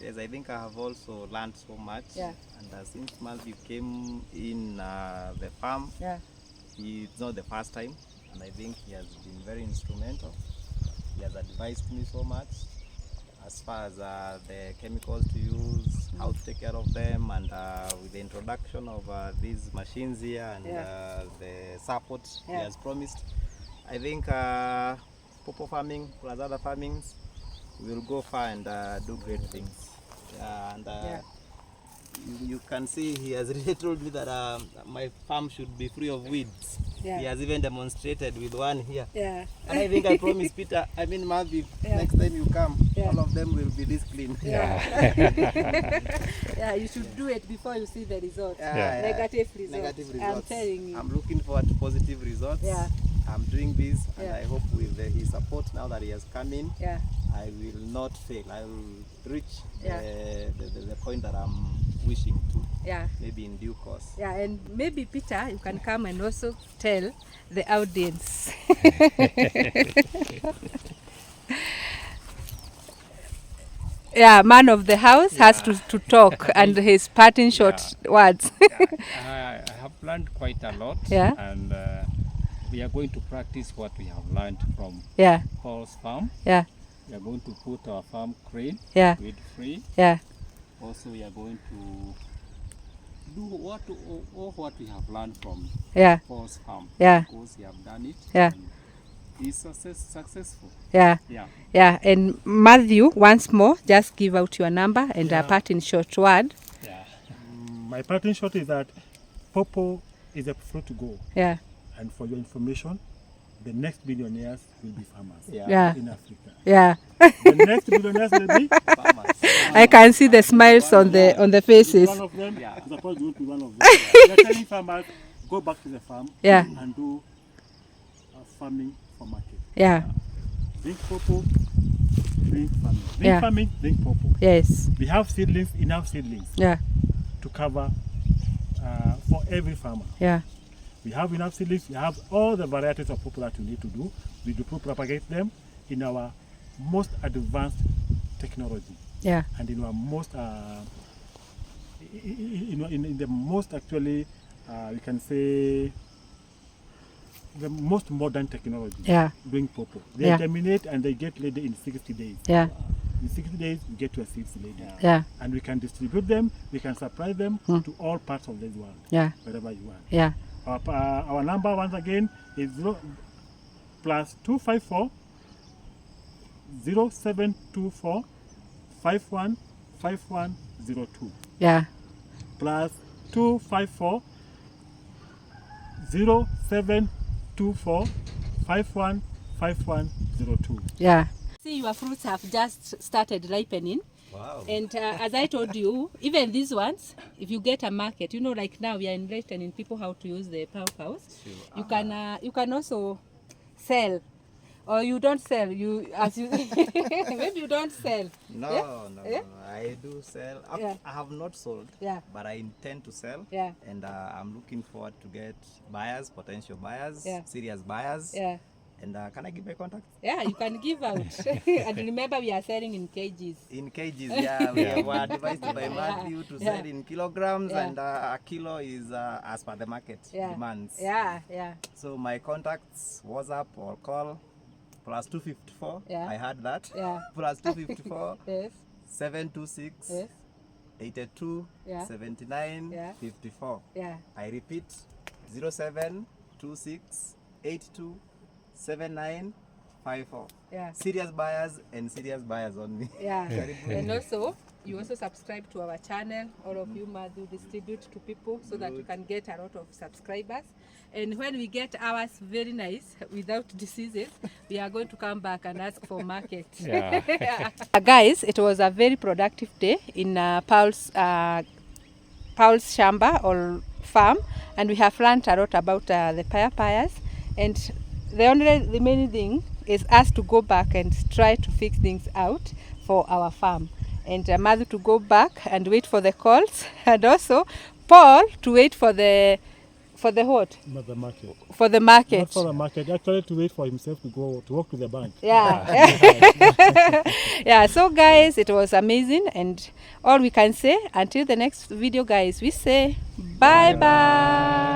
Speaker 5: Yes, I think I have also learned so much.
Speaker 1: Yeah.
Speaker 5: And since Matthew came in the farm,
Speaker 1: Yeah.
Speaker 5: it's not the first time, and I think he has been very instrumental. He has advised me so much as far as the chemicals to use, how to take care of them, and with the introduction of these machines here and the support he has promised. I think popo farming plus other farmings will go far and do great things. And you can see he has really told me that my farm should be free of weeds. Yeah. He has even demonstrated with one here. Yeah. And I think I promised Peter, Matthew, next time you come, all of them will be this clean.
Speaker 1: Yeah, you should do it before you see the results. Negative results. I'm telling you.
Speaker 5: I'm looking forward to positive results. Yeah. I'm doing this, and I hope with his support now that he has come in, I will not fail. I will reach the point that I'm wishing to. Yeah. Maybe in due course.
Speaker 1: Yeah, and maybe Peter, you can come and also tell the audience. Yeah, man of the house has to talk and his parting short words.
Speaker 6: I have learned quite a lot. And we are going to practice what we have learned from Paul's farm. Yeah. We are going to put our farm clean, weed free. Yeah. Also, we are going to do what we have learned from Paul's farm. Yeah. Because we have done it. Yeah. He's successful. Yeah. Yeah.
Speaker 1: Yeah. And Matthew, once more, just give out your number and a parting short word.
Speaker 4: Yeah. My parting short is that popo is a fruit to go. Yeah. And for your information, the next billionaires will be farmers in Africa. Yeah. The next billionaires will be farmers.
Speaker 1: I can see the smiles on the faces.
Speaker 4: One of them, suppose you will be one of them. They're telling farmers, go back to the farm and do farming for market. Yeah. Drink popo, drink farming. Drink farming, drink popo. Yes. We have seedlings, enough seedlings to cover for every farmer. Yeah. We have enough seedlings, we have all the varieties of popo that we need to do. We do propagate them in our most advanced technology. Yeah. And in our most, in the most actually, we can say, the most modern technology. Yeah. Doing popo. They germinate and they get ready in 60 days. Yeah. In 60 days, we get to a 60 lady. Yeah. And we can distribute them, we can supply them to all parts of the world. Yeah. Wherever you want. Yeah. Our number once again is +254 0724 515102. Yeah. +254 0724 515102. Yeah.
Speaker 1: See, your fruits have just started ripening. Wow. And as I told you, even these ones, if you get a market, like now we are enlightening people how to use the papayas. Sure. You can also sell, or you don't sell. Maybe you don't sell.
Speaker 5: No, I do sell. I have not sold, but I intend to sell. Yeah. And I'm looking forward to get buyers, potential buyers, serious buyers. Yeah. And can I give my contact?
Speaker 1: Yeah, you can give out. And remember, we are selling in kgs.
Speaker 5: In kgs, yeah. We were advised by Matthew to sell in kilograms, and a kilo is as per the market demands. Yeah, yeah. So my contacts, WhatsApp or call, +254. Yeah. I had that. Yeah. +254. Yes. 726. Yes. 82. Yeah. 79. Yeah. 54. Yeah. I repeat, 0726 82 7954. Yeah. Serious buyers and serious buyers only. Yeah.
Speaker 1: And also, you also subscribe to our channel. All of you must distribute to people so that you can get a lot of subscribers. And when we get ours very nice, without diseases, we are going to come back and ask for market. Yeah. Guys, it was a very productive day in Paul's shamba or farm, and we have learned a lot about the papayas. And the only remaining thing is us to go back and try to fix things out for our farm. And Matthew to go back and wait for the calls, and also Paul to wait for the what?
Speaker 4: Not the market.
Speaker 1: For the market.
Speaker 4: Not for the market. Actually, to wait for himself to go to work with the bank.
Speaker 1: Yeah. Yeah, so guys, it was amazing, and all we can say until the next video, guys, we say bye bye.